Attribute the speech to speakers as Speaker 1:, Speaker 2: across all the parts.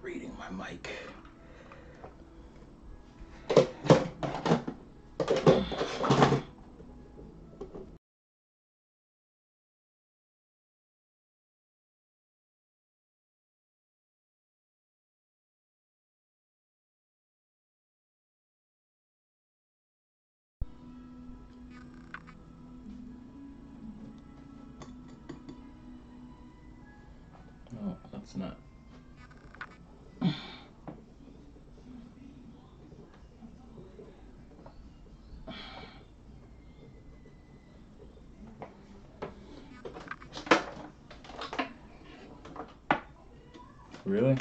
Speaker 1: reading my mic. No, that's not. Really?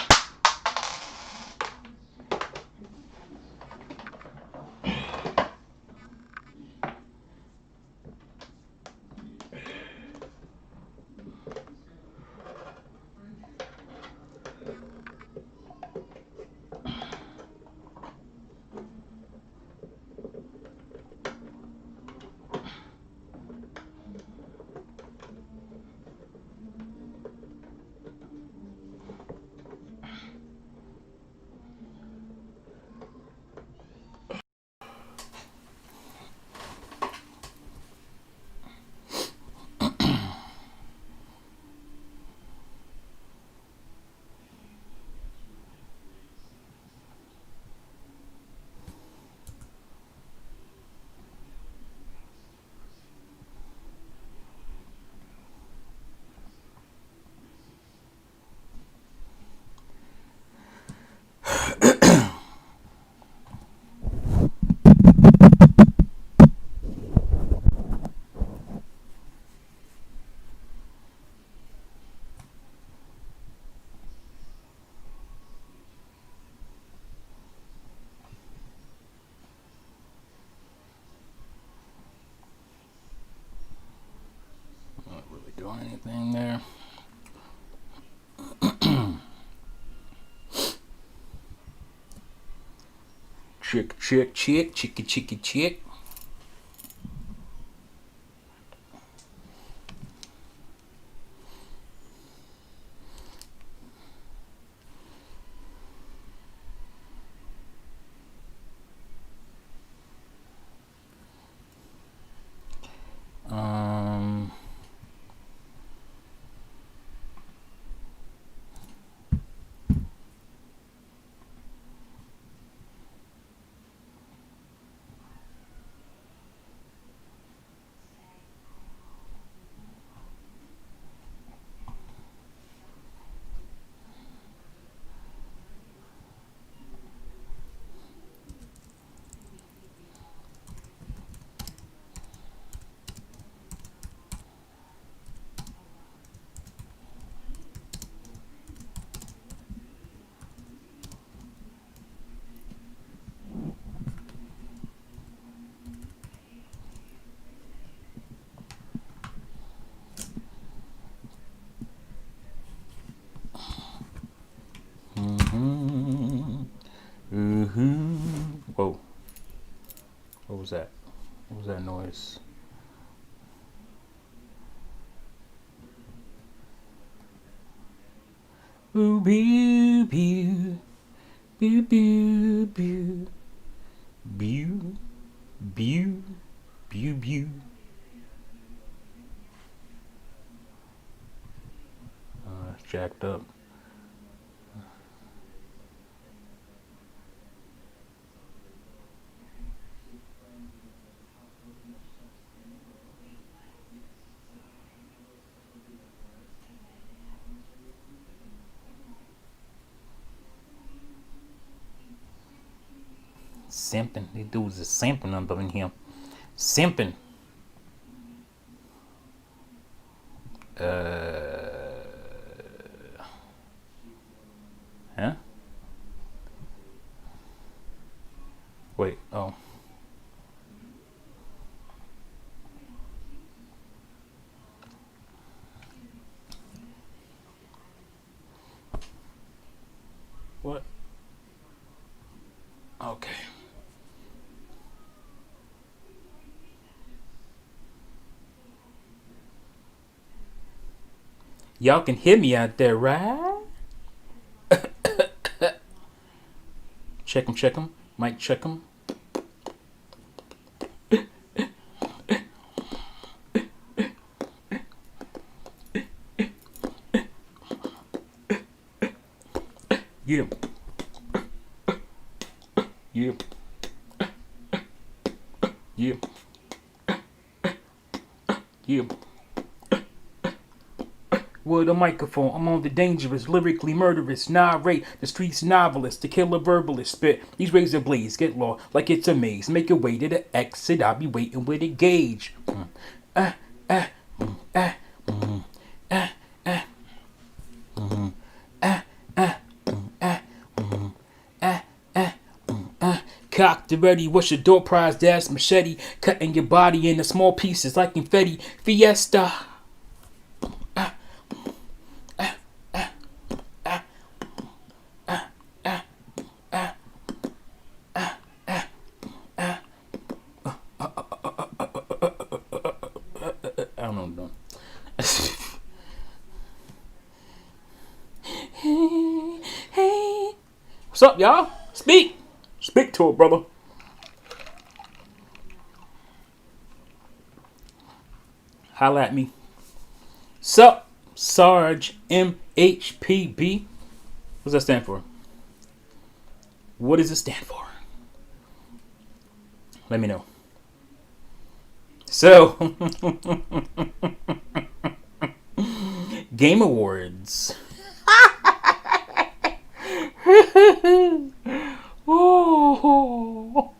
Speaker 1: Not really doing anything there. Chick, chick, chick, chicky, chicky, chick. Um. Whoa. What was that? What was that noise? Ooh, pew, pew, pew, pew, pew, pew, pew, pew, pew. It's jacked up. Simping. These dudes are simping up in here. Simping. Huh? Wait. Oh. What? Okay. Y'all can hear me out there, right? Check 'em, check 'em. Mic check 'em. Yeah. Yeah. Yeah. Yeah. With a microphone, I'm on the dangerous, lyrically murderous, narrate the streets novelist, the killer verbalist, spit these razor blades, get lost like it's a maze. Make your way to the exit, I'll be waiting with a gauge. Cocked and ready, what's your door prize? That's machete, cutting your body into small pieces like confetti. Fiesta. I don't know. Hey, what's up, y'all? Speak to it, brother. Holla at me. Sup, Sarge MHPB. What's that stand for? What does it stand for? Let me know. So, Game Awards. Oh,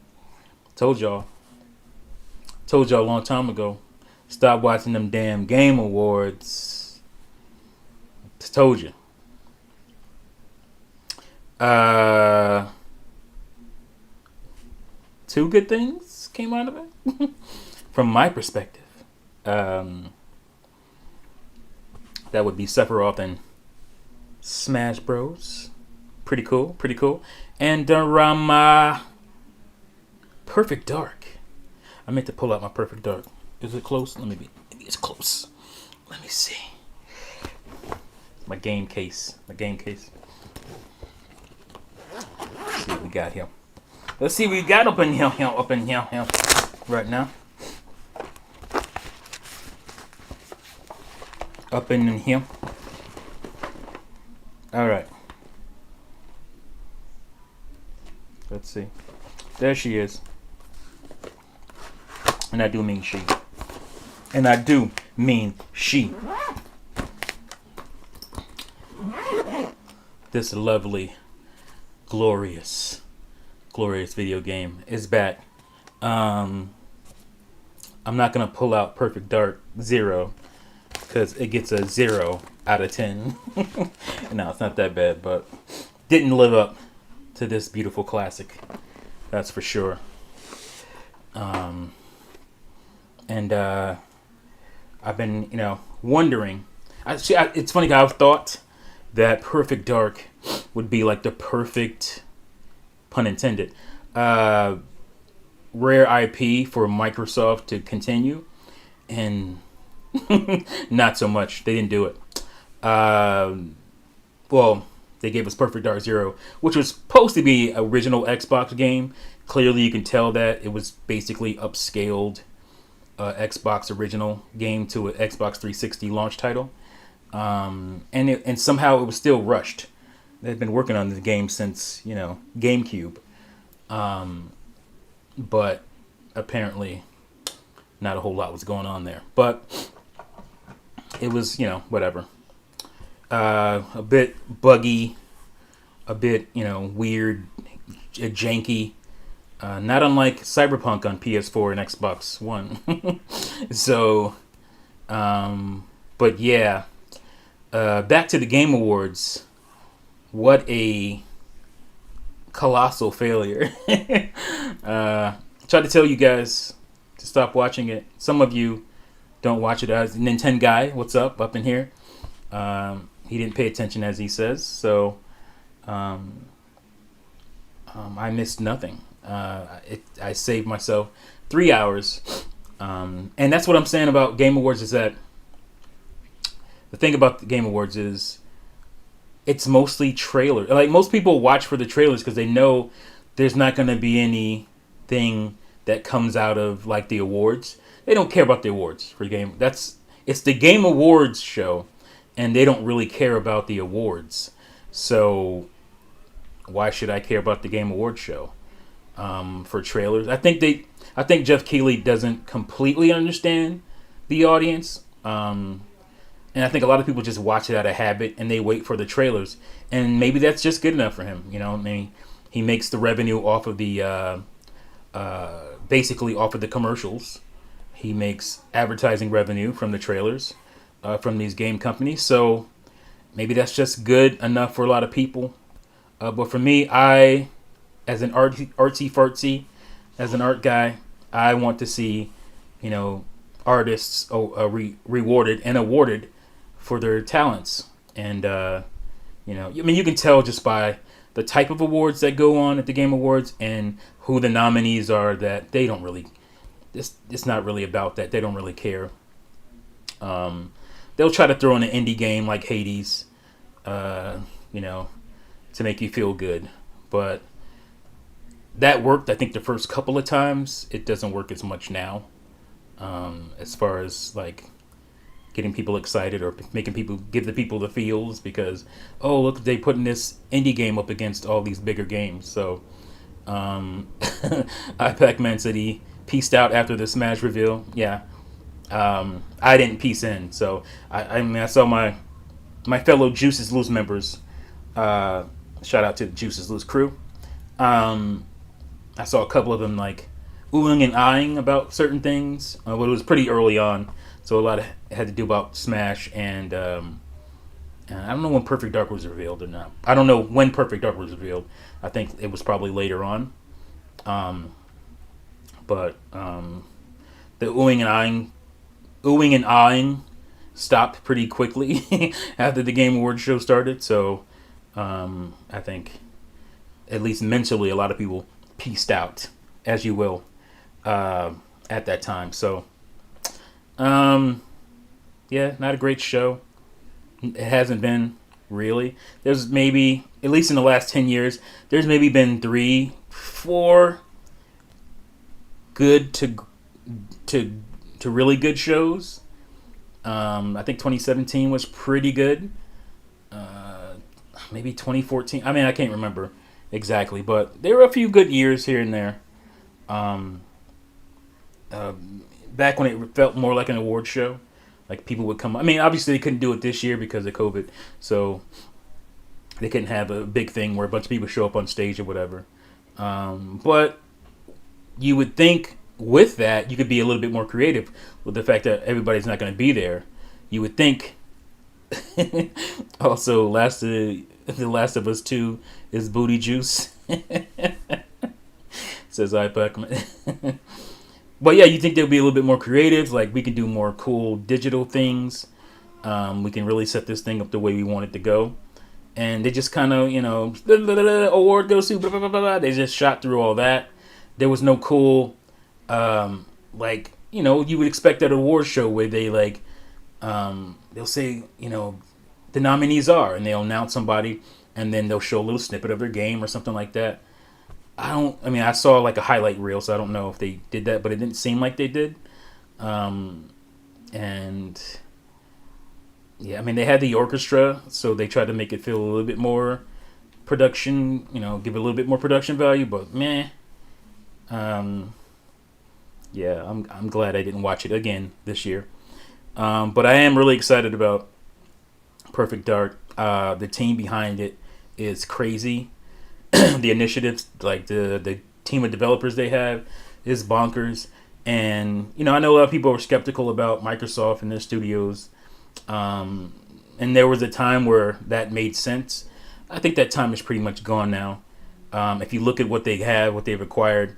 Speaker 1: told y'all a long time ago. Stop watching them damn Game Awards. Told you. Two good things came out of it. From my perspective. That would be Sephiroth and Smash Bros. Pretty cool. And Perfect Dark. I meant to pull out my Perfect Dark. Is it close? Maybe it's close. Let me see. My game case. Let's see what we got here. Let's see what we got up in here right now. Up in here. All right. Let's see. There she is. And I do mean she. This lovely, glorious video game is back. I'm not going to pull out Perfect Dark 0 because it gets a 0 out of 10. No, it's not that bad, but didn't live up to this beautiful classic. That's for sure. And I've been, wondering. It's funny how I've thought that Perfect Dark would be like the perfect, pun intended, rare IP for Microsoft to continue, and not so much. They didn't do it. Well, they gave us Perfect Dark 0, which was supposed to be an original Xbox game. Clearly, you can tell that it was basically upscaled Xbox original game to an Xbox 360 launch title. And somehow it was still rushed. They've been working on this game since, GameCube. But apparently not a whole lot was going on there. But it was, whatever. A bit buggy, a bit, weird, janky. Not unlike Cyberpunk on PS4 and Xbox One. So, but yeah. Back to the Game Awards. What a colossal failure. Tried to tell you guys to stop watching it. Some of you don't watch it. As Nintendo guy, what's up in here? He didn't pay attention, as he says. So I missed nothing. I saved myself 3 hours. And that's what I'm saying about Game Awards, is that the thing about the Game Awards is it's mostly trailer. Like, most people watch for the trailers because they know there's not going to be anything that comes out of like the awards. They don't care about the awards for game. It's the Game Awards show, and they don't really care about the awards. So why should I care about the Game Awards show for trailers? I think Jeff Keighley doesn't completely understand the audience. And I think a lot of people just watch it out of habit and they wait for the trailers. And maybe that's just good enough for him. You know, I mean, he makes the revenue off of the basically off of the commercials. He makes advertising revenue from the trailers from these game companies. So maybe that's just good enough for a lot of people. But for me, as an artsy fartsy, as an art guy, I want to see, artists rewarded and awarded for their talents. And you can tell just by the type of awards that go on at the Game Awards and who the nominees are that they don't really. It's not really about that. They don't really care. They'll try to throw in an indie game like Hades, to make you feel good, but that worked. I think the first couple of times. It doesn't work as much now, as far as like getting people excited or making people give the people the feels because look, they putting this indie game up against all these bigger games. So, iPac-Man said he pieced out after the Smash reveal. Yeah, I didn't piece in. So I saw my fellow Juices Loose members. Shout out to the Juices Loose crew. I saw a couple of them like oohing and eyeing about certain things. But it was pretty early on, so a lot of it had to do about Smash and I don't know when Perfect Dark was revealed or not. I don't know when Perfect Dark was revealed. I think it was probably later on. But the oohing and eyeing stopped pretty quickly after the Game Awards show started. So I think at least mentally a lot of people pieced out, as you will, at that time. So not a great show. It hasn't been really. There's maybe, at least in the last 10 years, there's maybe been 3-4 good to really good shows. I think 2017 was pretty good. Maybe 2014. I mean, I can't remember exactly, but there were a few good years here and there. Back when it felt more like an award show, like people would come. I mean, obviously they couldn't do it this year because of COVID, so they couldn't have a big thing where a bunch of people show up on stage or whatever. But you would think with that you could be a little bit more creative with the fact that everybody's not going to be there. You would think. Also, The Last of Us 2 is booty juice. Says iPac. But yeah, you think they'll be a little bit more creative. Like we can do more cool digital things. We can really set this thing up the way we want it to go. And they just kind of, award goes to blah, blah, blah, blah. They just shot through all that. There was no cool, you would expect at an award show where they they'll say, the nominees are, and they'll announce somebody, and then they'll show a little snippet of their game or something like that. I saw like a highlight reel, so I don't know if they did that, but it didn't seem like they did. And yeah, I mean, they had the orchestra, so they tried to make it feel a little bit more production, give it a little bit more production value, but meh. Yeah, I'm glad I didn't watch it again this year. But I am really excited about Perfect Dark. The team behind it is crazy. The initiatives, like the team of developers they have, is bonkers. And I know a lot of people are skeptical about Microsoft and their studios. And there was a time where that made sense. I think that time is pretty much gone now. If you look at what they have, what they've acquired,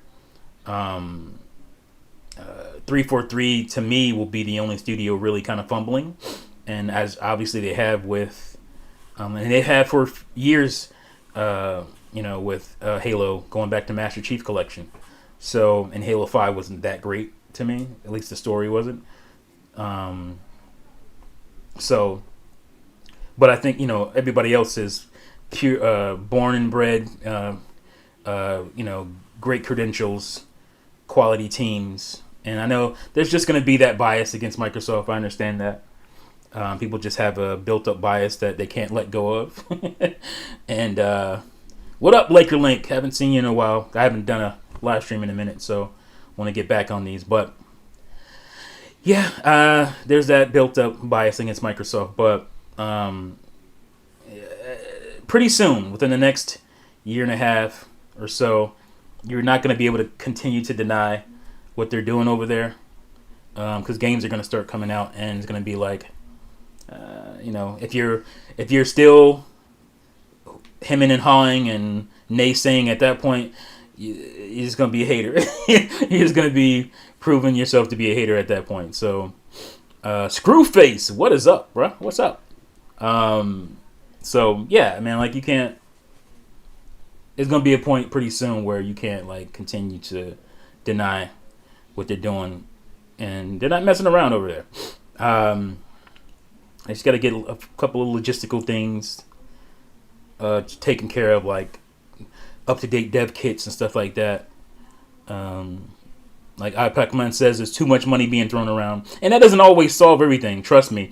Speaker 1: 343 to me will be the only studio really kind of fumbling, and as obviously they have with, and they have for years, with Halo going back to Master Chief Collection. So, and Halo 5 wasn't that great to me, at least the story wasn't. But I think everybody else is pure, born and bred you know, great credentials, quality teams. And I know there's just going to be that bias against Microsoft. I understand that. People just have a built-up bias that they can't let go of. And what up, Laker Link? Haven't seen you in a while. I haven't done a live stream in a minute, so want to get back on these. But yeah, there's that built-up bias against Microsoft. But pretty soon, within the next year and a half or so, you're not going to be able to continue to deny what they're doing over there, because games are going to start coming out, and it's going to be like, you know, if you're still hemming and hawing and naysaying at that point, you're just going to be a hater. You're just going to be proving yourself to be a hater at that point. So, Screwface, what is up, bro? What's up? So yeah, man, like you can't. It's going to be a point pretty soon where you can't like continue to deny what they're doing, and they're not messing around over there. I just got to get a couple of logistical things taken care of, like up-to-date dev kits and stuff like that. Like iPacman says, there's too much money being thrown around, and that doesn't always solve everything. Trust me.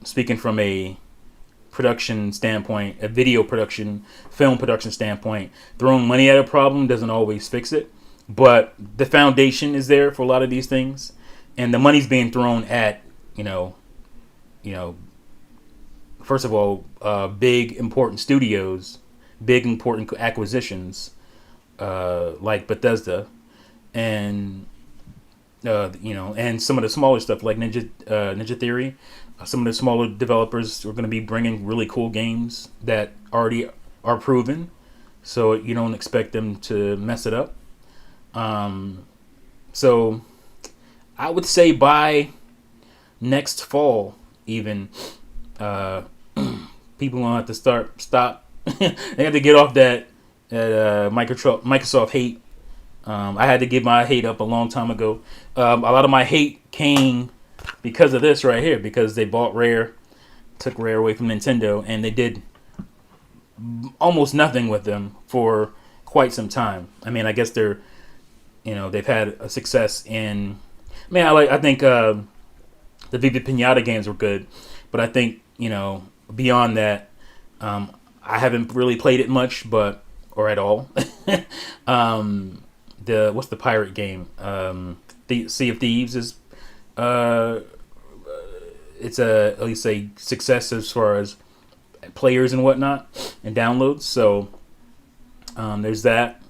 Speaker 1: Speaking from a production standpoint, a video production, film production standpoint, throwing money at a problem doesn't always fix it. But the foundation is there for a lot of these things, and the money's being thrown at, you know, first of all, big important studios, big important acquisitions, like Bethesda, and and some of the smaller stuff like Ninja Theory. Some of the smaller developers are going to be bringing really cool games that already are proven, so you don't expect them to mess it up. So I would say by next fall, even people gonna have to stop. They have to get off that Microsoft hate. I had to give my hate up a long time ago. A lot of my hate came because of this right here, because they bought Rare, took Rare away from Nintendo, and they did almost nothing with them for quite some time. I mean, I guess they've had a success in. I think the Viva Pinata games were good, but I think beyond that, I haven't really played it much, or at all. What's the pirate game? The Sea of Thieves is. It's at least a success as far as players and whatnot and downloads. So there's that.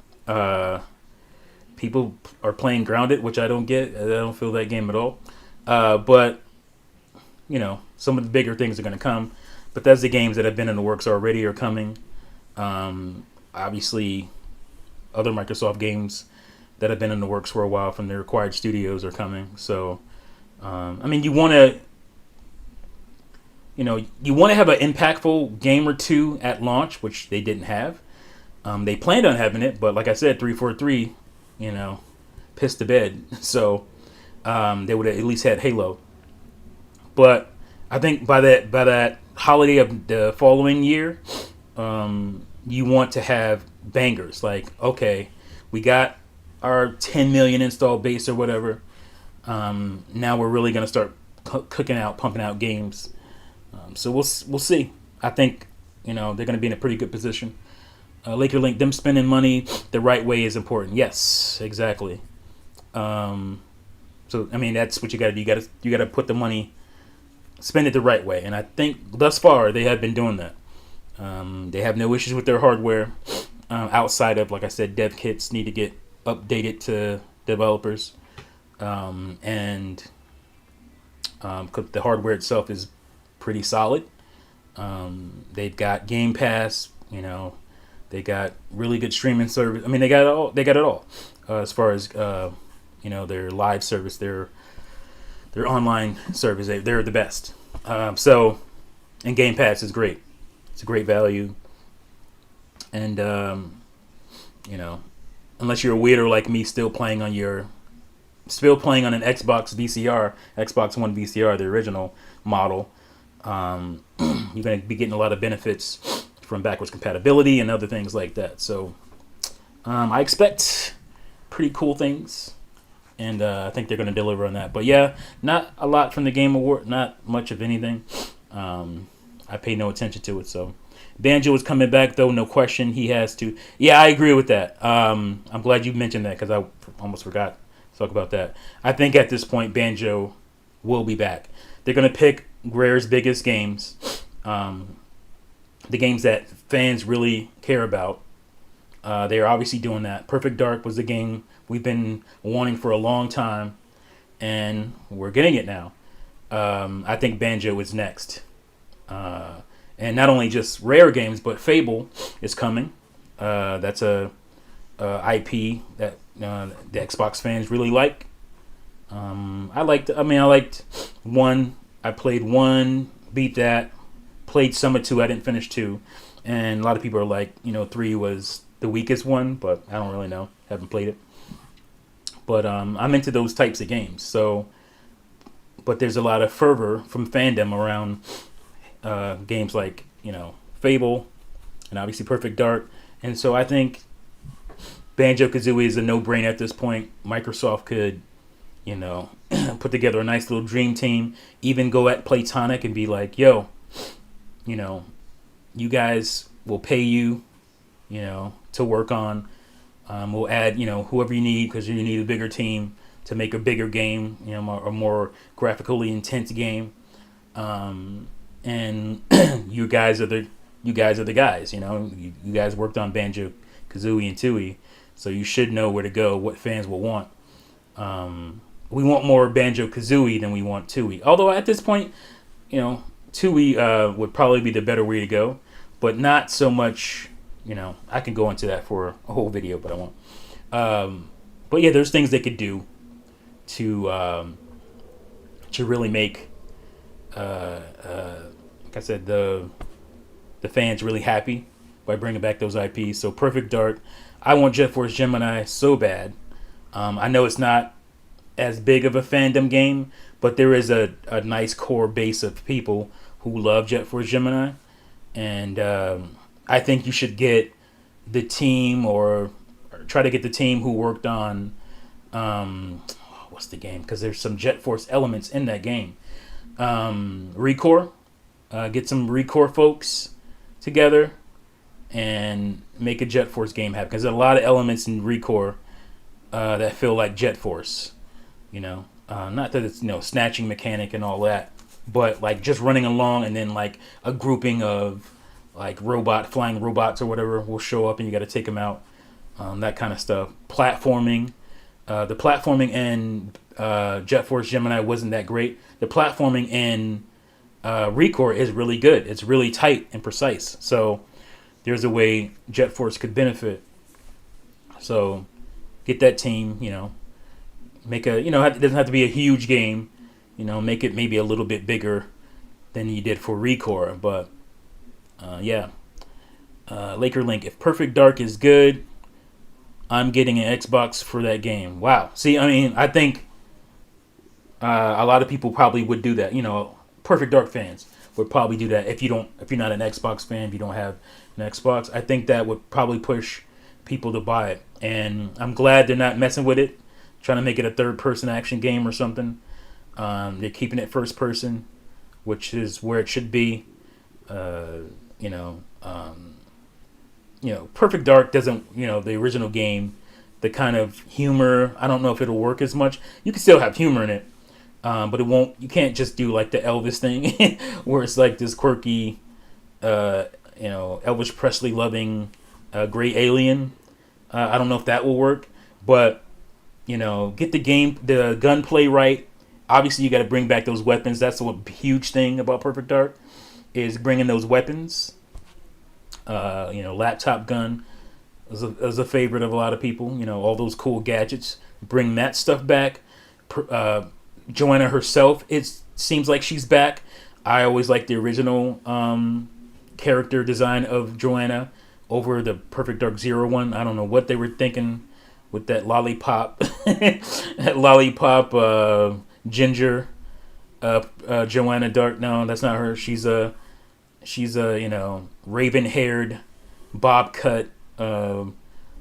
Speaker 1: People are playing Grounded, which I don't get. I don't feel that game at all. But some of the bigger things are going to come. But that's the games that have been in the works already are coming. Obviously, other Microsoft games that have been in the works for a while from their acquired studios are coming. So, you want to, have an impactful game or two at launch, which they didn't have. They planned on having it, but like I said, 343, pissed the bed. So, they would have at least had Halo. But I think by that holiday of the following year, you want to have bangers. Like, okay, we got our 10 million install base or whatever. Now we're really going to start pumping out games. So we'll see. I think they're going to be in a pretty good position. Laker Link, them spending money the right way is important. Yes, exactly. So that's what you got to do. You got to put the money, spend it the right way, and I think thus far they have been doing that. They have no issues with their hardware, outside of, like I said, dev kits need to get updated to developers, and the hardware itself is pretty solid. They've got Game Pass, they got really good streaming service. They got it all. They got it all as far as their live service, their online service. They're the best. And Game Pass is great. It's a great value. And unless you're a weirdo like me, still playing on an Xbox VCR, Xbox One VCR, the original model, you're going to be getting a lot of benefits from backwards compatibility and other things like that. So I expect pretty cool things, and I think they're going to deliver on that. But yeah, not a lot from the Game Award, not much of anything. I pay no attention to it. So Banjo is coming back, though, no question. He has to. Yeah, I agree with that. I'm glad you mentioned that because I almost forgot to talk about that. I think at this point, Banjo will be back. They're going to pick Rare's biggest games, the games that fans really care about. They are obviously doing that. Perfect Dark was the game we've been wanting for a long time, and we're getting it now. I think Banjo is next. And not only just Rare games, but Fable is coming. That's a IP that the Xbox fans really like. I liked one. I played one, beat that. Played some of two. I didn't finish two, and a lot of people are like, three was the weakest one, but I don't really know. Haven't played it. But I'm into those types of games. So, but there's a lot of fervor from fandom around games like Fable, and obviously Perfect Dark. And so I think Banjo-Kazooie is a no-brainer at this point. Microsoft could, put together a nice little dream team. Even go at Playtonic and be like, yo, you guys will pay you, to work on. We'll add, whoever you need because you need a bigger team to make a bigger game, a more graphically intense game. And you guys are the guys. You guys worked on Banjo, Kazooie, and Tooie, so you should know where to go, what fans will want. We want more Banjo Kazooie than we want Tooie. Although at this point, Tooie would probably be the better way to go, but not so much. I can go into that for a whole video, but I won't. But yeah, there's things they could do to really make, like I said, the fans really happy by bringing back those IPs. So Perfect Dark, I want Jet Force Gemini so bad. I know it's not as big of a fandom game, but there is a nice core base of people who love Jet Force Gemini, and I think you should get the team or try to get the team who worked on what's the game, because there's some Jet Force elements in that game. Recore, get some Recore folks together and make a Jet Force game happen, because there's a lot of elements in Recore that feel like Jet Force. Not that it's snatching mechanic and all that, but like just running along and then like a grouping of like flying robots or whatever will show up and you got to take them out. That kind of stuff. Platforming, the platforming in Jet Force Gemini wasn't that great. The platforming in Recore is really good. It's really tight and precise. So there's a way Jet Force could benefit. So get that team, make it doesn't have to be a huge game, make it maybe a little bit bigger than you did for Recore. But Laker Link, if Perfect Dark is good, I'm getting an Xbox for that game. Wow. See, I think a lot of people probably would do that. Perfect Dark fans would probably do that if you're not an Xbox fan, if you don't have an Xbox. I think that would probably push people to buy it. And I'm glad they're not messing with it, trying to make it a third-person action game or something. They're keeping it first person, which is where it should be. Perfect Dark doesn't, the original game, the kind of humor, I don't know if it'll work as much. You can still have humor in it, but it won't. You can't just do like the Elvis thing, where it's like this quirky, Elvis Presley loving, gray alien. I don't know if that will work, but get the gunplay right. Obviously, you got to bring back those weapons. That's the huge thing about Perfect Dark, is bringing those weapons. Laptop gun is a favorite of a lot of people. All those cool gadgets. Bring that stuff back. Joanna herself, it seems like she's back. I always liked the original character design of Joanna over the Perfect Dark Zero one. I don't know what they were thinking with that lollipop, ginger, Joanna Dark. No, that's not her. She's a raven-haired, bob cut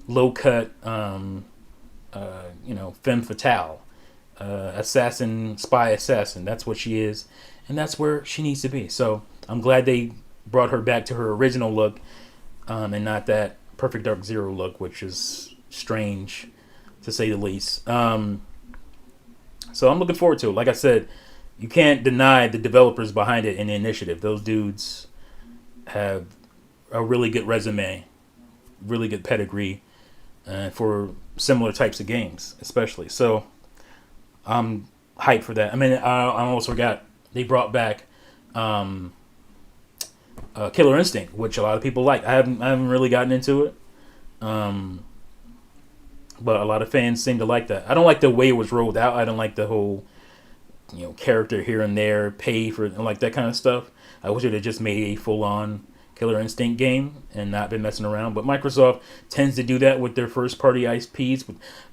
Speaker 1: low cut, femme fatale, assassin, spy assassin. That's what she is, and that's where she needs to be. So I'm glad they brought her back to her original look, and not that Perfect Dark Zero look, which is strange to say the least. So I'm looking forward to it. Like I said, you can't deny the developers behind it and the initiative. Those dudes have a really good resume, really good pedigree for similar types of games, especially. So I'm hyped for that. I mean, I almost forgot they brought back Killer Instinct, which a lot of people like. I haven't really gotten into it, but a lot of fans seem to like that. I don't like the way it was rolled out. I don't like the whole character here and there, pay for and like that kind of stuff. I wish it had just made a full on Killer Instinct game and not been messing around. But Microsoft tends to do that with their first party IPs.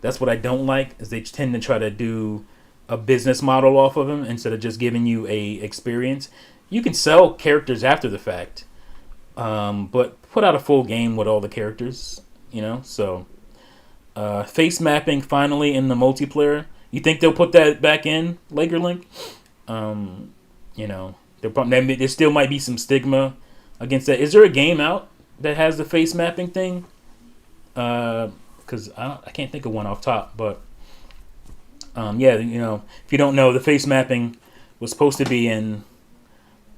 Speaker 1: That's what I don't like, is they tend to try to do a business model off of them instead of just giving you a experience. You can sell characters after the fact, but put out a full game with all the characters, So face mapping finally in the multiplayer. You think they'll put that back in Laker Link? There still might be some stigma against that. Is there a game out that has the face mapping thing? Because I can't think of one off top, but if you don't know, the face mapping was supposed to be in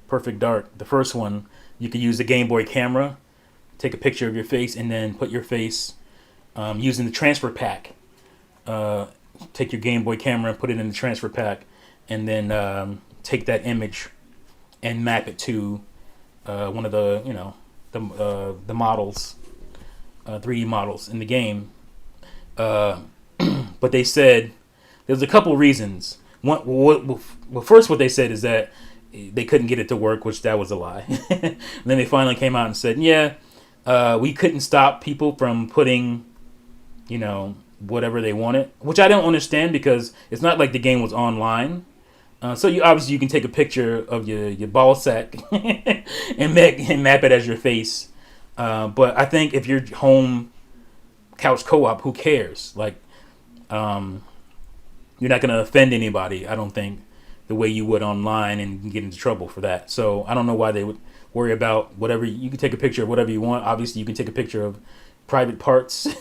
Speaker 1: Perfect Dark, the first one. You could use the Game Boy camera, take a picture of your face, and then put your face using the transfer pack. Take your Game Boy camera and put it in the transfer pack, and then take that image and map it to one of the models, 3D models in the game. But they said there's a couple reasons. First, what they said is that they couldn't get it to work, which that was a lie. And then they finally came out and said, we couldn't stop people from putting, whatever they wanted, which I don't understand, because it's not like the game was online. So you can take a picture of your ball sack and map it as your face. But I think if you're home couch co-op, who cares? Like, you're not going to offend anybody, I don't think, the way you would online and get into trouble for that. So I don't know why they would worry about whatever. You can take a picture of whatever you want. Obviously, you can take a picture of private parts,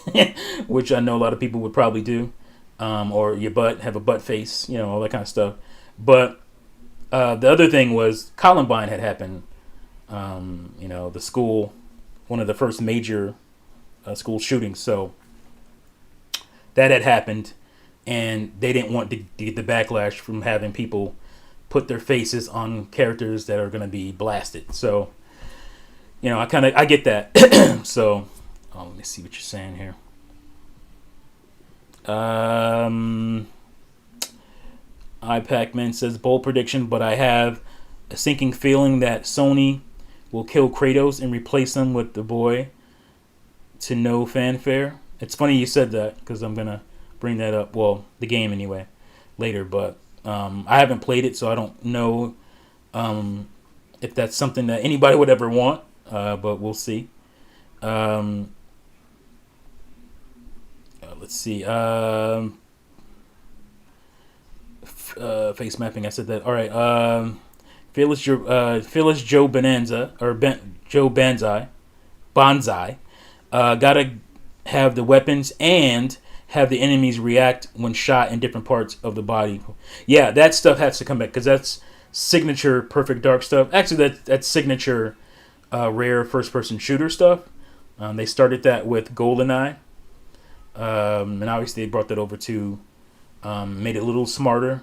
Speaker 1: which I know a lot of people would probably do, or your butt, have a butt face, all that kind of stuff. But the other thing was Columbine had happened. The school, one of the first major school shootings. So that had happened, and they didn't want to get the backlash from having people put their faces on characters that are going to be blasted. So, I get that. So, let me see what you're saying here. iPacman says, bold prediction, but I have a sinking feeling that Sony will kill Kratos and replace him with the boy to no fanfare. It's funny you said that, because I'm going to bring that up. Well, the game anyway, later. But I haven't played it, so I don't know if that's something that anybody would ever want. But we'll see. Let's see. Face mapping. I said that. All right. Fearless Joe Bonanza Joe Banzai. Gotta have the weapons and have the enemies react when shot in different parts of the body. Yeah, that stuff has to come back, because that's signature Perfect Dark stuff. Actually, that's signature Rare first-person shooter stuff. They started that with GoldenEye, and obviously they brought that over to made it a little smarter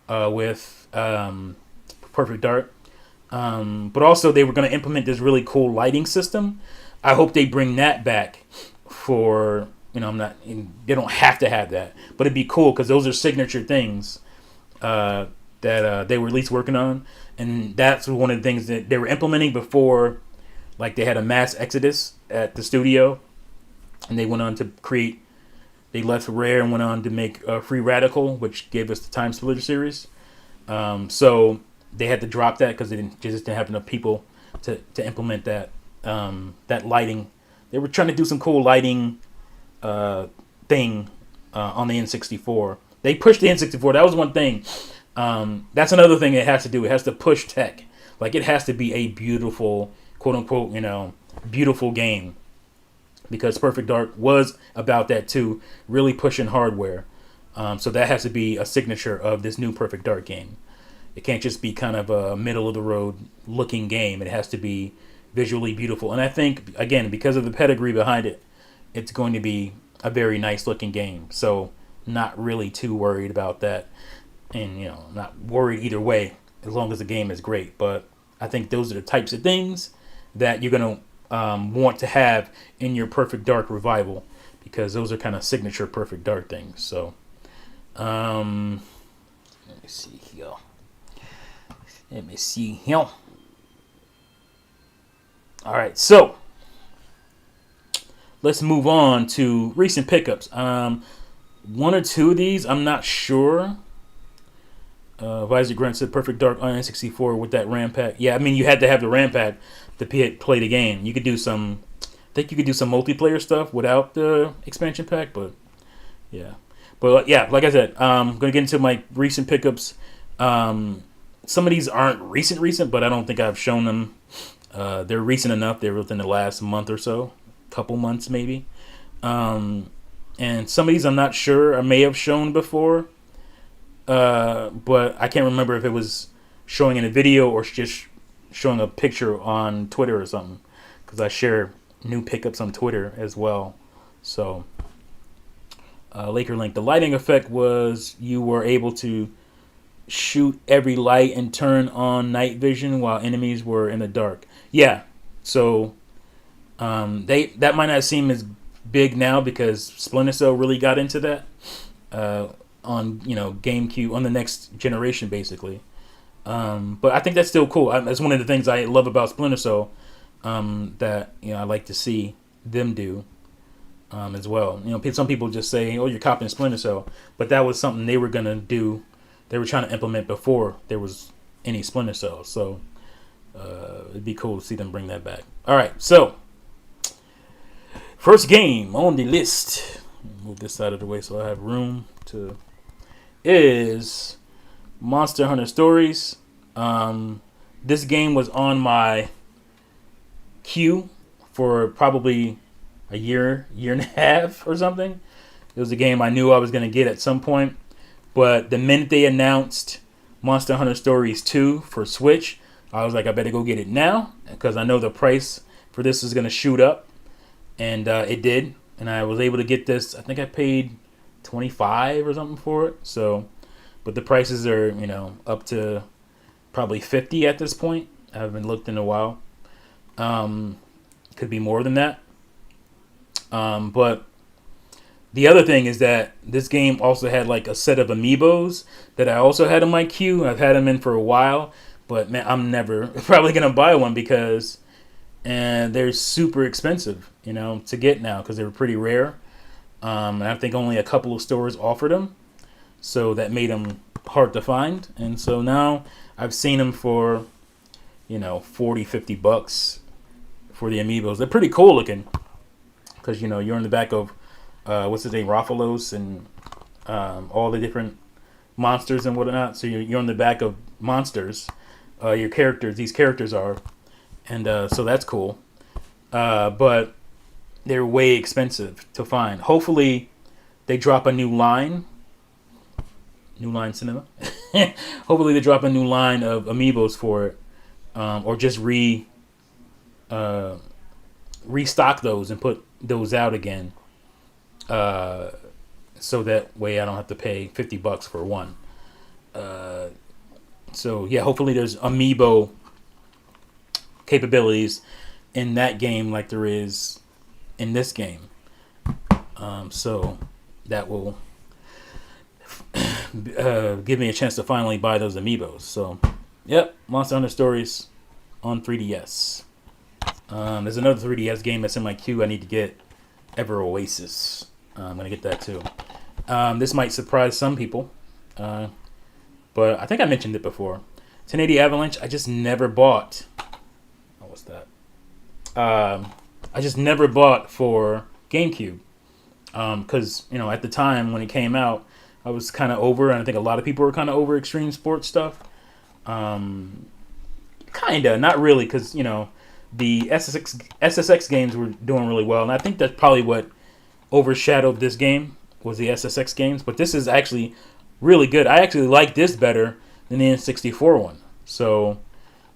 Speaker 1: with Perfect Dark. But also they were going to implement this really cool lighting system. I hope they bring that back for, they don't have to have that, but it'd be cool, because those are signature things that they were at least working on. And that's one of the things that they were implementing before, like they had a mass exodus at the studio, and they went on to they left Rare and went on to make Free Radical, which gave us the Time Splitter series. So they had to drop that because they just didn't have enough people to implement that lighting. They were trying to do some cool lighting thing on the N64. They pushed the N64. That was one thing. That's another thing it has to do. It has to push tech. Like, it has to be a beautiful, quote unquote, beautiful game. Because Perfect Dark was about that too, really pushing hardware. So that has to be a signature of this new Perfect Dark game. It can't just be kind of a middle of the road looking game. It has to be visually beautiful. And I think, again, because of the pedigree behind it, it's going to be a very nice looking game. So not really too worried about that. And, not worried either way, as long as the game is great. But I think those are the types of things that you're going to want to have in your Perfect Dark revival, because those are kind of signature Perfect Dark things. So, let me see here. All right, so let's move on to recent pickups. One or two of these, I'm not sure. Visor Grunt said Perfect Dark on N64 with that RAM pack. Yeah, I mean, you had to have the RAM pack to play the game. You could do some, I think you could do some multiplayer stuff without the expansion pack, but yeah. But yeah, like I said, I'm going to get into my recent pickups. Some of these aren't recent, but I don't think I've shown them. They're recent enough. They're within the last month or so, couple months maybe. And some of these I'm not sure. I may have shown before. But I can't remember if it was showing in a video or just showing a picture on Twitter or something, because I share new pickups on Twitter as well. So, Laker Link, the lighting effect was you were able to shoot every light and turn on night vision while enemies were in the dark. Yeah, so that might not seem as big now because Splinter Cell really got into that. On GameCube, on the next generation basically, but I think that's still cool. That's one of the things I love about Splinter Cell, that I like to see them do as well. Some people just say, "Oh, you're copying Splinter Cell," but that was something they were gonna do. They were trying to implement before there was any Splinter Cell, so it'd be cool to see them bring that back. All right, so first game on the list. Move this out of the way so I have room to. Is Monster Hunter Stories. This game was on my queue for probably a year and a half or something. It was a game I knew I was going to get at some point. But the minute they announced Monster Hunter Stories 2 for Switch, I was like, I better go get it now, because I know the price for this is going to shoot up. And it did. And I was able to get this. I think I paid $25 or something for it. So, but the prices are, up to probably $50 at this point. I haven't looked in a while. Could be more than that. But the other thing is that this game also had like a set of amiibos that I also had in my queue. I've had them in for a while, but man, I'm never probably gonna buy one because they're super expensive, to get now because they were pretty rare. And I think only a couple of stores offered them, so that made them hard to find. And so now I've seen them for, $40-$50 for the amiibos. They're pretty cool looking because you're in the back of what's his name, Raphalos, and all the different monsters and whatnot. So you're on the back of monsters. These characters are, and so that's cool. But they're way expensive to find. Hopefully, they drop a new line. New Line Cinema. Hopefully, they drop a new line of amiibos for it, or just restock those and put those out again. So that way I don't have to pay $50 for one. So yeah, hopefully there's amiibo capabilities in that game like there is in this game. So that will give me a chance to finally buy those amiibos. So, yep, Monster Hunter Stories on 3DS. There's another 3DS game that's in my queue I need to get, Ever Oasis. I'm going to get that too. This might surprise some people, but I think I mentioned it before. 1080 Avalanche, I just never bought. Oh, what's that? I just never bought for GameCube. Because at the time when it came out, I was kind of over, and I think a lot of people were kind of over extreme sports stuff. Kinda, not really, because the SSX games were doing really well, and I think that's probably what overshadowed this game was the SSX games. But this is actually really good. I actually like this better than the N64 one. So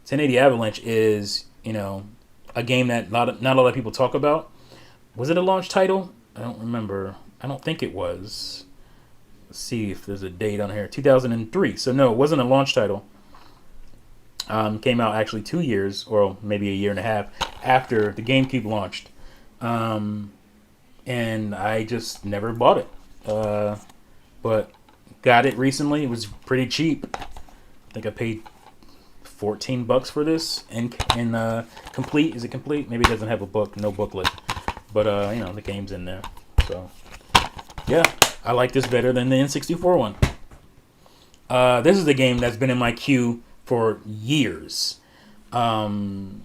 Speaker 1: 1080 Avalanche is a game that not a lot of people talk about. Was it a launch title? I don't remember. I don't think it was. Let's see if there's a date on here. 2003. So no, it wasn't a launch title. Came out actually 2 years, or maybe a year and a half after the GameCube launched. And I just never bought it. But got it recently. It was pretty cheap. I think I paid $14 for this. And complete. Is it complete? Maybe it doesn't have a book, no booklet. But the game's in there. So yeah, I like this better than the N64 one. This is the game that's been in my queue for years. Probably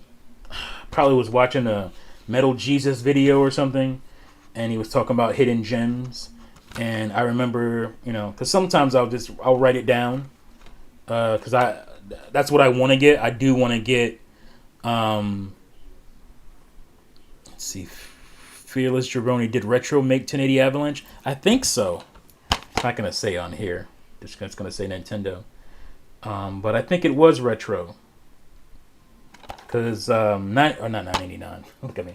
Speaker 1: was watching a Metal Jesus video or something, and he was talking about hidden gems. And I remember, because sometimes I'll write it down, because that's what I want to get. I do want to get, let's see, Fearless Jabroni, did Retro make 1080 Avalanche? I think so. It's not gonna say on here. It's gonna say Nintendo. But I think it was Retro. Because, not 989. Look at me.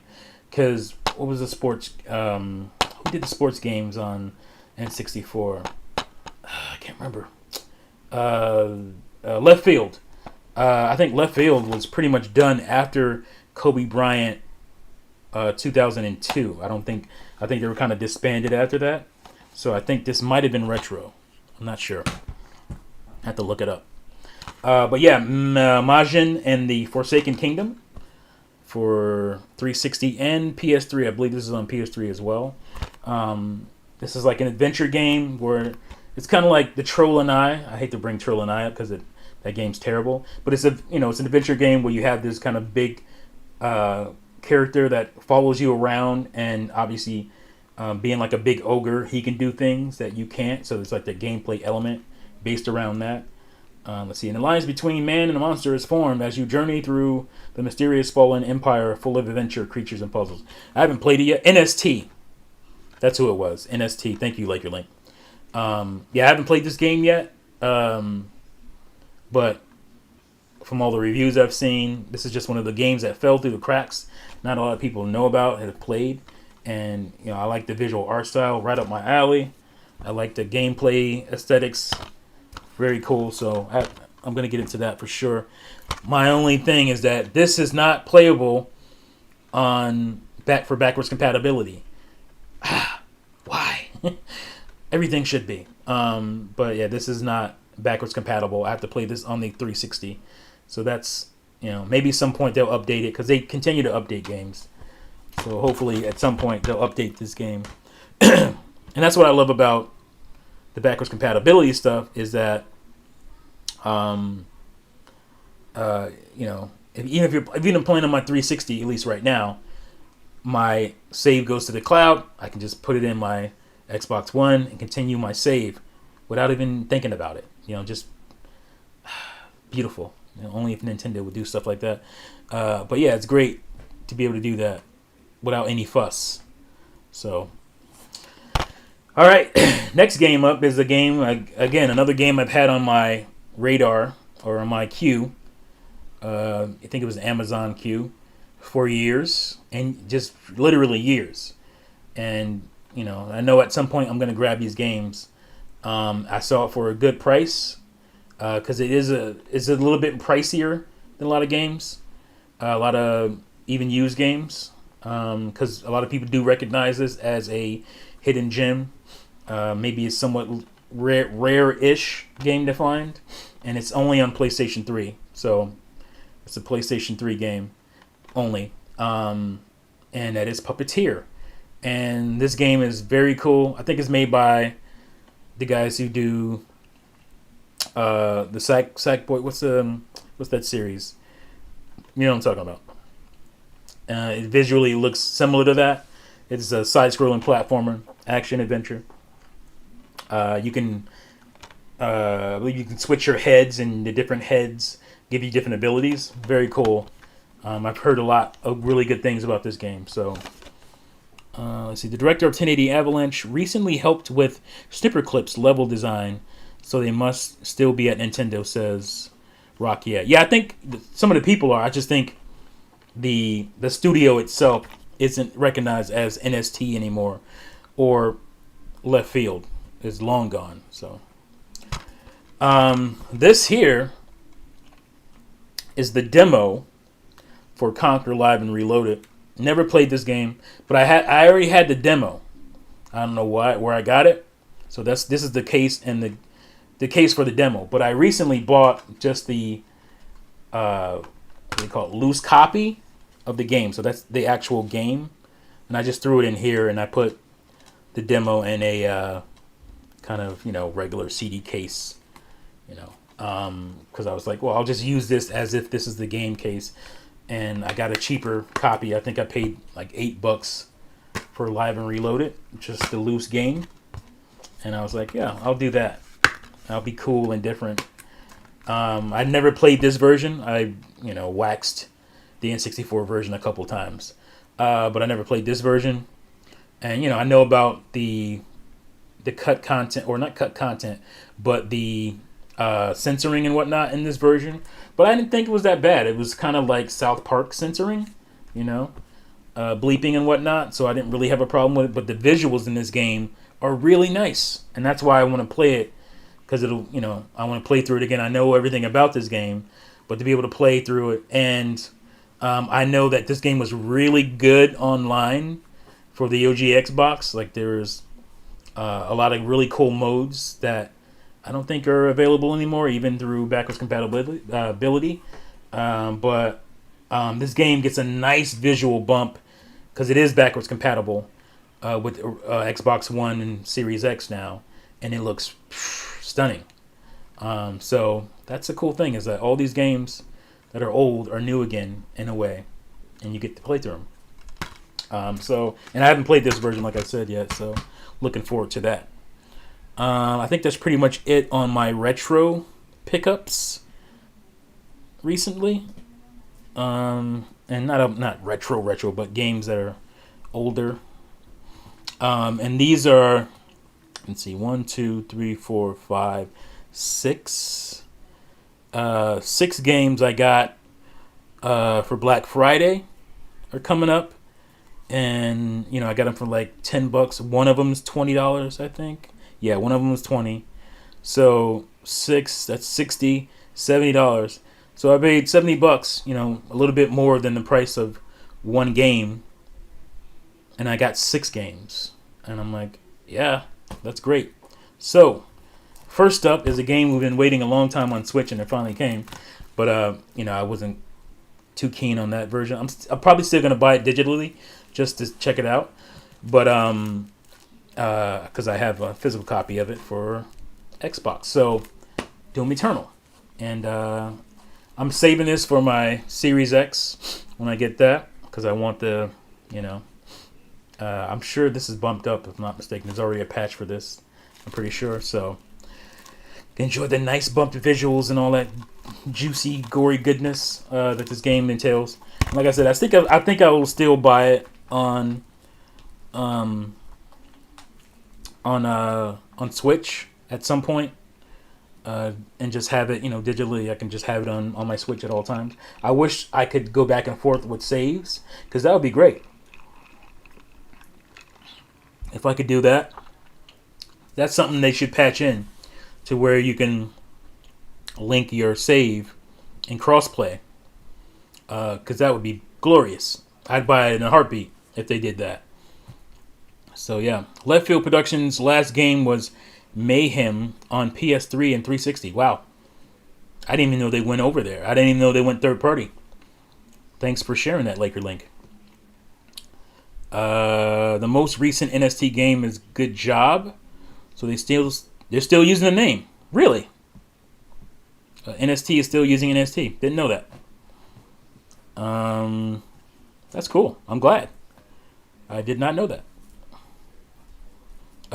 Speaker 1: Because, what was the sports, who did the sports games on N64? I can't remember. Left Field. I think Left Field was pretty much done after Kobe Bryant, 2002. I think they were kind of disbanded after that. So I think this might have been Retro. I'm not sure. I have to look it up. But yeah, Majin and the Forsaken Kingdom for 360 and PS3. I believe this is on PS3 as well. This is like an adventure game where it's kind of like the Troll and I hate to bring Troll and I up because that game's terrible. But it's it's an adventure game where you have this kind of big character that follows you around, and obviously being like a big ogre, he can do things that you can't. So there's like the gameplay element based around that. Let's see. An alliance between man and a monster is formed as you journey through the mysterious fallen empire full of adventure, creatures, and puzzles. I haven't played it yet. NST. That's who it was. NST. Thank you, Laker Link. Yeah, I haven't played this game yet. But from all the reviews I've seen, this is just one of the games that fell through the cracks. Not a lot of people know about, have played. And, I like the visual art style, right up my alley. I like the gameplay aesthetics. Very cool, so I'm going to get into that for sure. My only thing is that this is not playable for backwards compatibility. Why? Everything should be. But yeah, this is not backwards compatible. I have to play this on the 360. So that's, maybe at some point they'll update it, because they continue to update games. So hopefully at some point they'll update this game. And that's what I love about the backwards compatibility stuff, is that, if you're playing on my 360, at least right now, my save goes to the cloud. I can just put it in my Xbox One and continue my save without even thinking about it. Just beautiful. Only if Nintendo would do stuff like that. But yeah, it's great to be able to do that without any fuss. So, all right, next game up is a game, again, another game I've had on my radar, or on my queue. I think it was Amazon queue for years, and just literally years. And, I know at some point I'm going to grab these games. I saw it for a good price, because it's a little bit pricier than a lot of games, a lot of even used games, because a lot of people do recognize this as a hidden gem. Maybe it's somewhat rare-ish game to find, and it's only on PlayStation 3, so it's a PlayStation 3 game only, and that is Puppeteer. And this game is very cool. I think it's made by the guys who do the Sackboy. What's that series? You know what I'm talking about. It visually looks similar to that. It's a side-scrolling platformer. action adventure. You can, I believe you can switch your heads, and the different heads give you different abilities. Very cool. I've heard a lot of really good things about this game. So, let's see. The director of 1080 Avalanche recently helped with Snipperclip's level design, so they must still be at Nintendo, says Rock. Yeah, I think some of the people are. I just think the studio itself isn't recognized as NST anymore, or Left Field is long gone. So, this here is the demo for Conquer Live and Reloaded. Never played this game, but I already had the demo. I don't know where I got it. So this is the case, and the case for the demo. But I recently bought just the what do you call it, loose copy of the game. So that's the actual game, and I just threw it in here, and I put the demo in a kind of regular CD case, because I was like, well, I'll just use this as if this is the game case. And I got a cheaper copy. I think I paid like $8 for Live and Reloaded, just the loose game. And I was like, yeah, I'll do that. I'll be cool and different. I'd never played this version. I waxed the N64 version a couple times, but I never played this version. And I know about the cut content, or not cut content, but the censoring and whatnot in this version. But I didn't think it was that bad. It was kind of like South Park censoring, bleeping and whatnot. So I didn't really have a problem with it. But the visuals in this game are really nice, and that's why I want to play it, because it'll, I want to play through it again. I know everything about this game, but to be able to play through it, and I know that this game was really good online for the OG Xbox. Like, there's a lot of really cool modes that I don't think are available anymore, even through backwards compatibility. But this game gets a nice visual bump because it is backwards compatible with Xbox One and Series X now, and it looks stunning. So that's the cool thing, is that all these games that are old are new again in a way, and you get to play through them. And I haven't played this version, like I said, yet, so looking forward to that. I think that's pretty much it on my retro pickups recently. And not retro, but games that are older. And these are, let's see, 1, 2, 3, 4, 5, 6. 6 games I got for Black Friday are coming up. And, I got them for like $10. One of them is $20, I think. Yeah, one of them was $20. So 6, that's $60, $70. So I paid $70, a little bit more than the price of one game. And I got 6 games. And I'm like, yeah, that's great. So, first up is a game we've been waiting a long time on Switch, and it finally came. But, I wasn't too keen on that version. I'm probably still going to buy it digitally just to check it out. But, because I have a physical copy of it for Xbox. So, Doom Eternal. And I'm saving this for my Series X when I get that, because I want the, I'm sure this is bumped up, if I'm not mistaken. There's already a patch for this, I'm pretty sure. So, enjoy the nice bumped visuals and all that juicy, gory goodness that this game entails. Like I said, I think I will still buy it on Switch at some point, and just have it, digitally. I can just have it on my Switch at all times. I wish I could go back and forth with saves, because that would be great. If I could do that, that's something they should patch in, to where you can link your save in crossplay, because that would be glorious. I'd buy it in a heartbeat if they did that. So yeah, Left Field Productions' last game was Mayhem on PS3 and 360. Wow. I didn't even know they went over there. I didn't even know they went third party. Thanks for sharing that, Laker Link. The most recent NST game is Good Job. So they're still using the name. Really? NST is still using NST. Didn't know that. That's cool. I'm glad. I did not know that.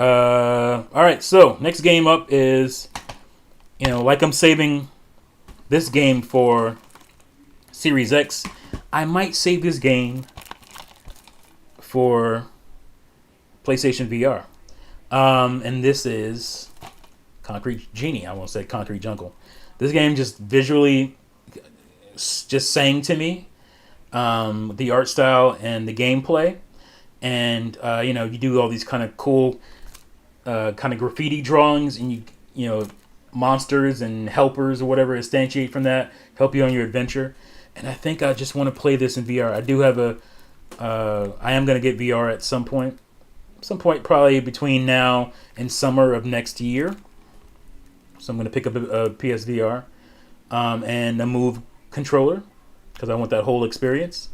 Speaker 1: All right. So next game up is, like I'm saving this game for Series X, I might save this game for PlayStation VR. And this is Concrete Genie. I won't say Concrete Jungle. This game just visually just sang to me, the art style and the gameplay. And, you do all these kind of cool kind of graffiti drawings, and monsters and helpers or whatever instantiate from that, help you on your adventure. And I think I just want to play this in VR. I do have I am going to get VR at some point. Probably between now and summer of next year. So I'm going to pick up a PSVR and a Move controller, because I want that whole experience.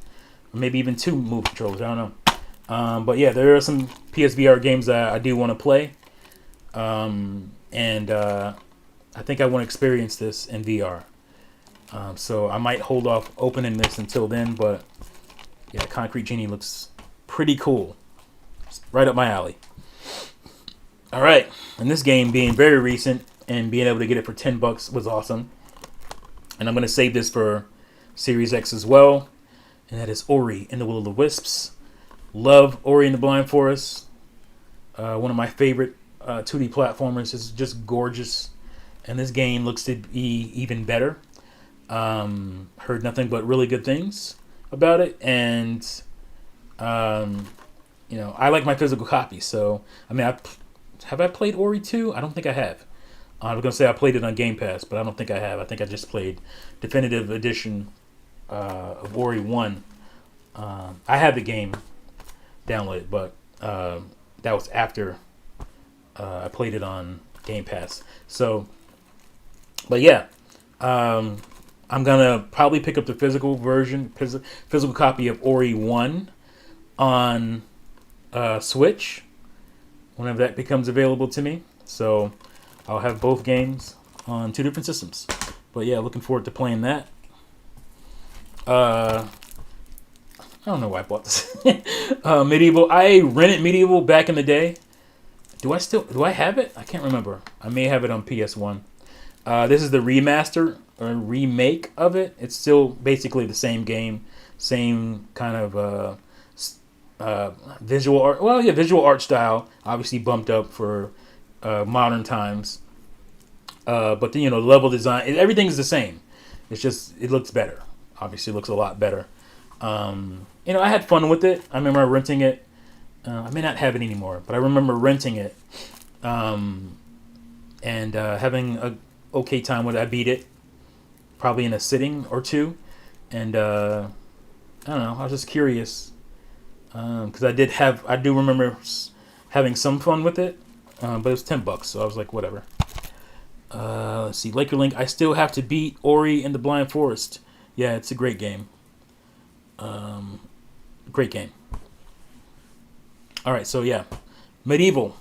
Speaker 1: Or maybe even 2 Move controllers. I don't know. But yeah, there are some PSVR games that I do want to play. And I think I want to experience this in VR. So I might hold off opening this until then. But yeah, Concrete Genie looks pretty cool. It's right up my alley. All right. And this game being very recent and being able to get it for $10 was awesome. And I'm going to save this for Series X as well. And that is Ori and the Will of the Wisps. Love Ori and the Blind Forest. One of my favorite 2D platformers. Is just gorgeous. And this game looks to be even better. Heard nothing but really good things about it. And, I like my physical copy. So, I mean, have I played Ori 2? I don't think I have. I was going to say I played it on Game Pass, but I don't think I have. I think I just played Definitive Edition of Ori 1. I had the game downloaded, but that was after I played it on Game Pass. So, but yeah, I'm going to probably pick up the physical copy of Ori 1 on Switch whenever that becomes available to me. So I'll have both games on 2 different systems. But yeah, looking forward to playing that. I don't know why I bought this. Medieval. I rented Medieval back in the day. Do I have it? I can't remember. I may have it on PS1. This is the remaster or remake of it. It's still basically the same game, same kind of visual art. Well, yeah, visual art style. Obviously bumped up for modern times. But the level design, everything's the same. It's just it looks better. Obviously, it looks a lot better. I had fun with it. I remember renting it. I may not have it anymore, but I remember renting it and having a okay time with it. I beat it probably in a sitting or 2, and I don't know. I was just curious because I do remember having some fun with it, but it was $10, so I was like, whatever. Let's see, Laker Link. I still have to beat Ori and the Blind Forest. Yeah, it's a great game. Great game. All right, so yeah, Medieval.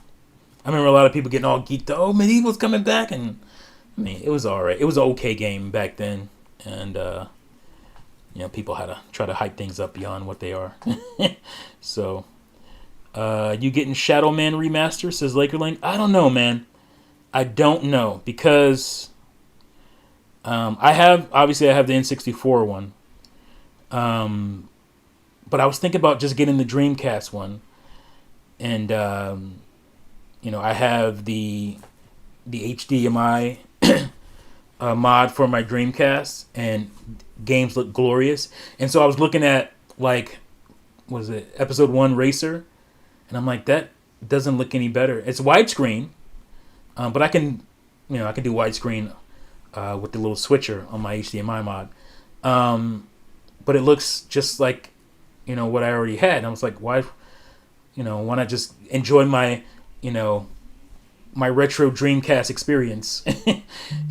Speaker 1: I remember a lot of people getting all geeked out. Oh, Medieval's coming back, and I mean, it was all right. It was an okay game back then, and people had to try to hype things up beyond what they are. So, you getting Shadow Man remaster? Says Laker Link. I don't know, man. I don't know because I have the N64 one, but I was thinking about just getting the Dreamcast one. And I have the HDMI mod for my Dreamcast, and games look glorious. And so I was looking at Episode 1 Racer, and I'm like, that doesn't look any better. It's widescreen, but I can do widescreen with the little switcher on my HDMI mod. But it looks just like what I already had. And I was like, why? Why not just enjoy my, my retro Dreamcast experience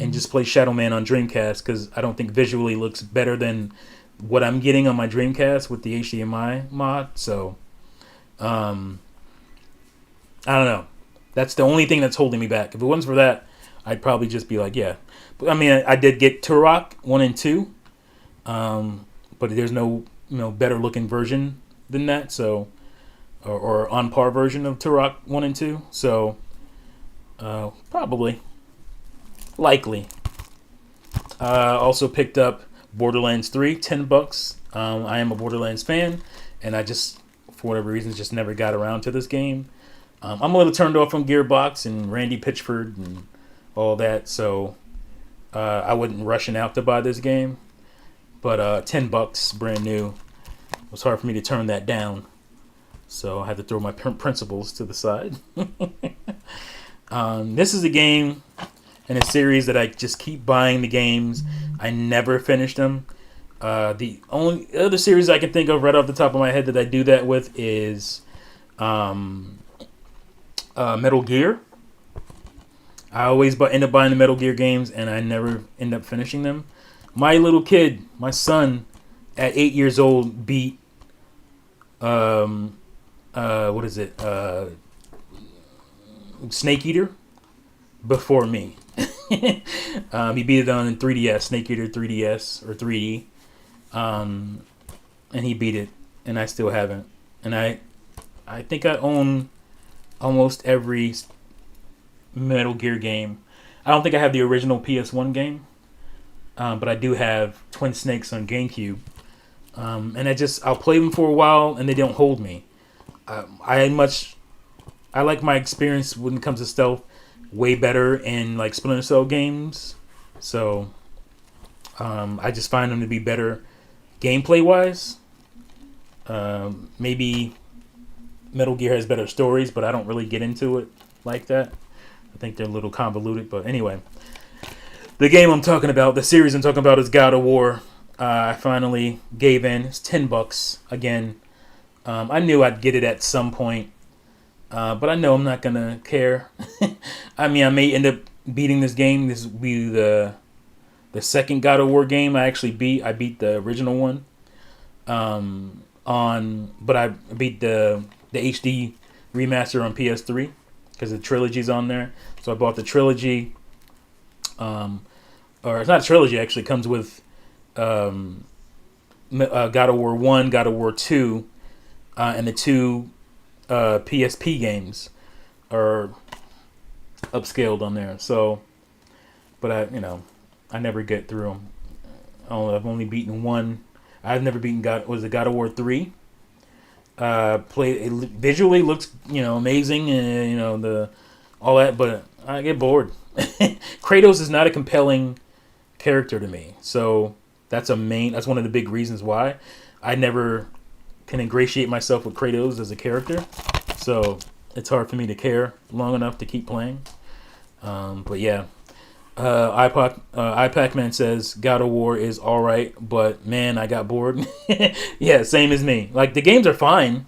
Speaker 1: and just play Shadow Man on Dreamcast, because I don't think visually looks better than what I'm getting on my Dreamcast with the HDMI mod. So, I don't know. That's the only thing that's holding me back. If it wasn't for that, I'd probably just be like, yeah. But I mean, I did get Turok 1 and 2, but there's no better looking version than that. So. or on par version of Turok 1 and 2. So probably, likely. Also picked up Borderlands 3, $10. I am a Borderlands fan, and I just, for whatever reason, just never got around to this game. I'm a little turned off from Gearbox and Randy Pitchford and all that, so I wasn't rushing out to buy this game. But $10, brand new. It was hard for me to turn that down, so I had to throw my principles to the side. This is a game in a series that I just keep buying the games. I never finish them. The only other series I can think of right off the top of my head that I do that with is Metal Gear. I always end up buying the Metal Gear games, and I never end up finishing them. My little kid, my son, at 8 years old, beat what is it? Snake Eater before me. He beat it on 3DS, Snake Eater 3DS or 3D, and he beat it, and I still haven't. And I think I own almost every Metal Gear game. I don't think I have the original PS1 game, but I do have Twin Snakes on GameCube, and I'll play them for a while, and they don't hold me. I like my experience when it comes to stealth way better in like Splinter Cell games, so I just find them to be better gameplay wise. Maybe Metal Gear has better stories, but I don't really get into it like that. I think they're a little convoluted, but anyway. The game I'm talking about, the series I'm talking about is God of War. I finally gave in. It's $10 again. I knew I'd get it at some point, but I know I'm not going to care. I mean, I may end up beating this game. This will be the second God of War game I actually beat. I beat the original one. But I beat the HD remaster on PS3 because the trilogy's on there. So I bought the trilogy. Or it's not a trilogy, actually. It comes with God of War 1, God of War 2, and the two PSP games are upscaled on there. So, but I never get through them. I've only beaten one. I've never beaten God of War 3. It visually looks amazing and all that, but I get bored. Kratos is not a compelling character to me, so that's one of the big reasons why I never can ingratiate myself with Kratos as a character. So it's hard for me to care long enough to keep playing. But yeah, iPac-Man says God of War is all right, but man, I got bored. Yeah, same as me. Like the games are fine,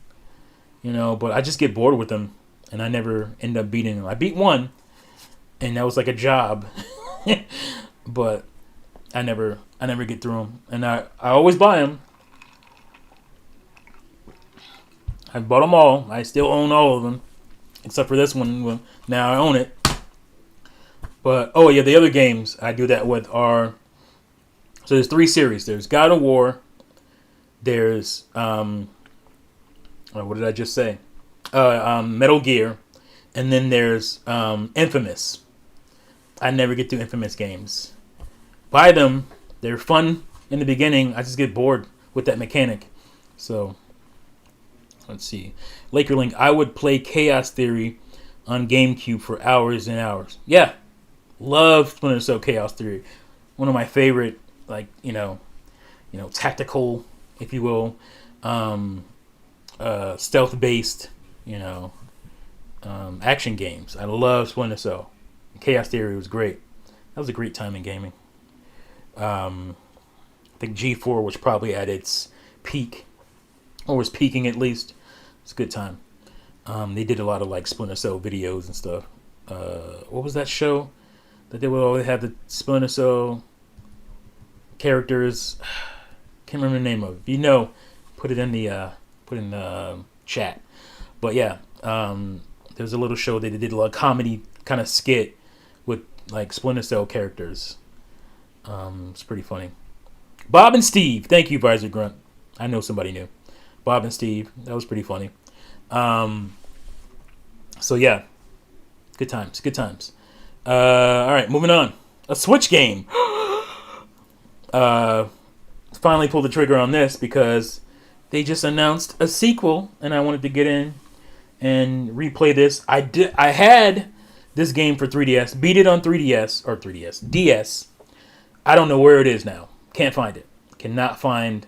Speaker 1: but I just get bored with them, and I never end up beating them. I beat one, and that was like a job, but I never get through them, and I always buy them. I bought them all. I still own all of them, except for this one. Well, now I own it. But the other games I do that with are, so there's 3 series. There's God of War. There's what did I just say? Metal Gear, and then there's Infamous. I never get through Infamous games. Buy them. They're fun in the beginning. I just get bored with that mechanic. So let's see. Lakerlink, I would play Chaos Theory on GameCube for hours and hours. Yeah. Love Splinter Cell Chaos Theory. One of my favorite, tactical, if you will, stealth-based, action games. I love Splinter Cell. Chaos Theory was great. That was a great time in gaming. I think G4 was probably at its peak, or was peaking at least. It's a good time. They did a lot of like Splinter Cell videos and stuff. What was that show that they would always have the Splinter Cell characters? Can't remember the name of it. If you know, put it in the chat. But yeah, there's a little show they did a lot of comedy kind of skit with like Splinter Cell characters. It's pretty funny. Bob and Steve, thank you, Visor Grunt. I know somebody new. Bob and Steve, that was pretty funny. So yeah, good times, good times. All right, moving on. A Switch game. uh, Finally pulled the trigger on this because they just announced a sequel, and I wanted to get in and replay this. I had this game for 3DS, beat it on 3DS or 3DS DS. I don't know where it is now. Can't find it. Cannot find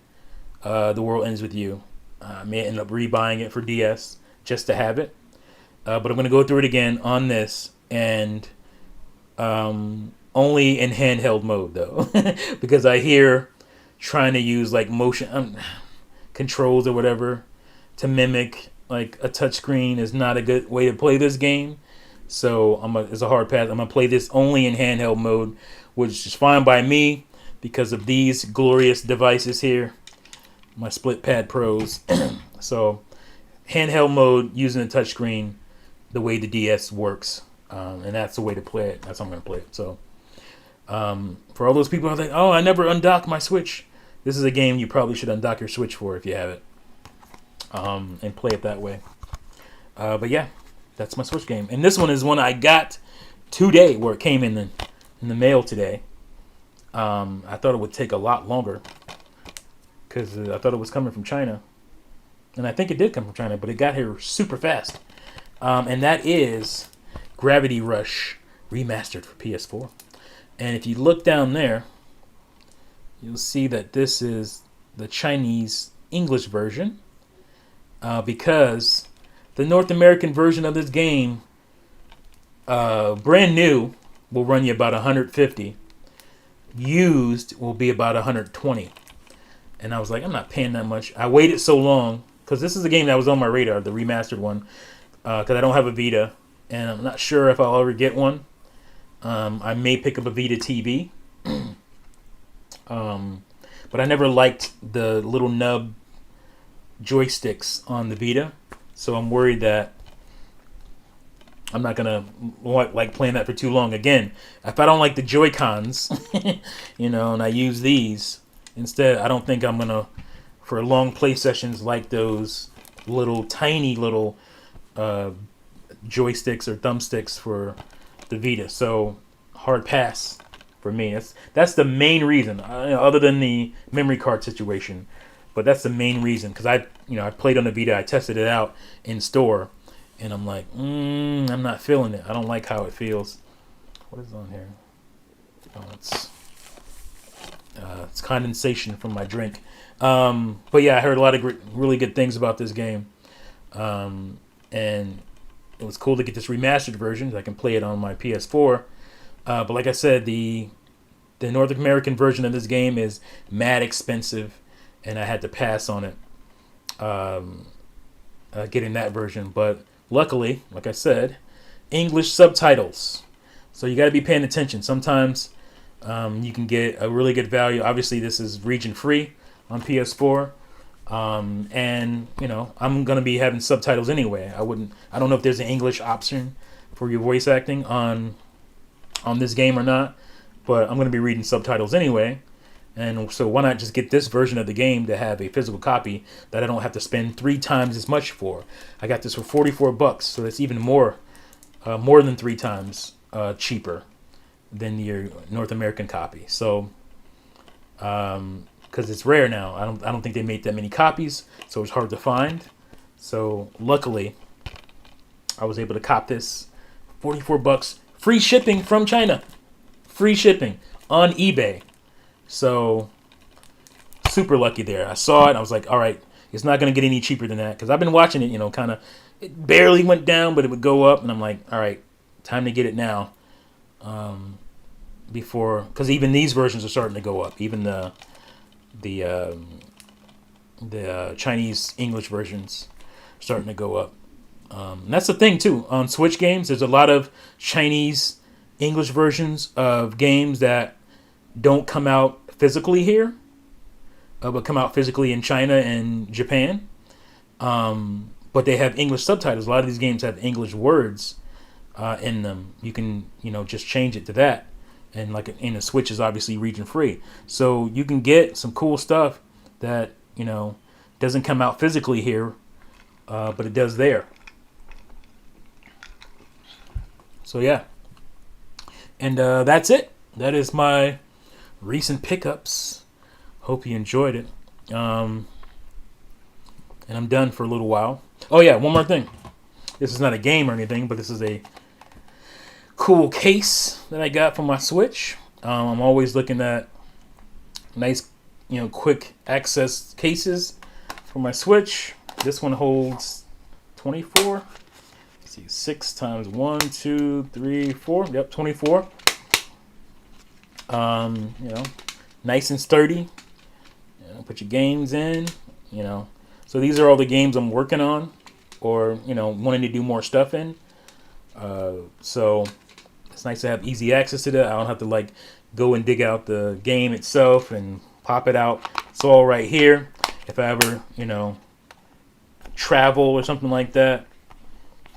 Speaker 1: The World Ends With You. I may end up rebuying it for DS just to have it. But I'm going to go through it again on this, and only in handheld mode though, because I hear trying to use like motion controls or whatever to mimic like a touchscreen is not a good way to play this game. So it's a hard pass. I'm gonna play this only in handheld mode, which is fine by me because of these glorious devices here, my Split Pad Pros. So handheld mode using a touchscreen, the way the DS works, and that's the way to play it. That's how I'm gonna play it. So for all those people who are like, oh, I never undock my Switch, this is a game you probably should undock your Switch for if you have it, and play it that way. But yeah, that's my Switch game, and this one is one I got today, where it came in the mail today. I thought it would take a lot longer because I thought it was coming from China, and I think it did come from China, but it got here super fast. And that is Gravity Rush Remastered for PS4. And if you look down there, you'll see that this is the Chinese English version, because the North American version of this game, brand new, will run you about $150. Used will be about $120. And I was like, I'm not paying that much. I waited so long because this is a game that was on my radar, the remastered one, because I don't have a Vita, and I'm not sure if I'll ever get one. I may pick up a Vita TV, but I never liked the little nub joysticks on the Vita, so I'm worried that I'm not gonna like playing that for too long. Again, if I don't like the Joy-Cons, and I use these instead, I don't think I'm gonna, for long play sessions, like those little tiny little joysticks or thumbsticks for the Vita. So hard pass for me. That's the main reason, other than the memory card situation, but that's the main reason, because I played on the Vita, I tested it out in store, and I'm like, I'm not feeling it. I don't like how it feels. What is on here? Oh, it's condensation from my drink. But yeah, I heard a lot of really good things about this game, and it was cool to get this remastered version. I can play it on my PS4. But like I said, the North American version of this game is mad expensive, and I had to pass on it, getting that version. But luckily, like I said, English subtitles. So you got to be paying attention. Sometimes you can get a really good value. Obviously, this is region free on PS4. And I'm gonna be having subtitles anyway. I don't know if there's an English option for your voice acting on this game or not, but I'm gonna be reading subtitles anyway. And so why not just get this version of the game to have a physical copy that I don't have to spend 3 times as much for? I got this for $44, so that's even more than 3 times cheaper than your North American copy. So because it's rare now. I don't think they made that many copies, so it's hard to find. So luckily, I was able to cop this, $44, free shipping from China, free shipping on eBay. So super lucky there. I saw it, I was like, all right, it's not gonna get any cheaper than that, because I've been watching it. Kind of, it barely went down, but it would go up, and I'm like, all right, time to get it now. Before, because even these versions are starting to go up, even the Chinese English versions starting to go up. And that's the thing too, on Switch games, there's a lot of Chinese English versions of games that don't come out physically here, but come out physically in China and Japan. But they have English subtitles. A lot of these games have English words in them. You can just change it to that. And the Switch is obviously region free, so you can get some cool stuff that doesn't come out physically here, but it does there. So yeah, and that's it. That is my recent pickups. Hope you enjoyed it. And I'm done for a little while. Oh yeah, one more thing. This is not a game or anything, but this is a cool case that I got for my Switch. I'm always looking at nice, quick access cases for my Switch. This one holds 24. Let's see, 6 times 1, 2, 3, 4. Yep, 24. Nice and sturdy. Put your games in. So these are all the games I'm working on, or wanting to do more stuff in. So it's nice to have easy access to that. I don't have to go and dig out the game itself and pop it out. It's all right here. If I ever travel or something like that,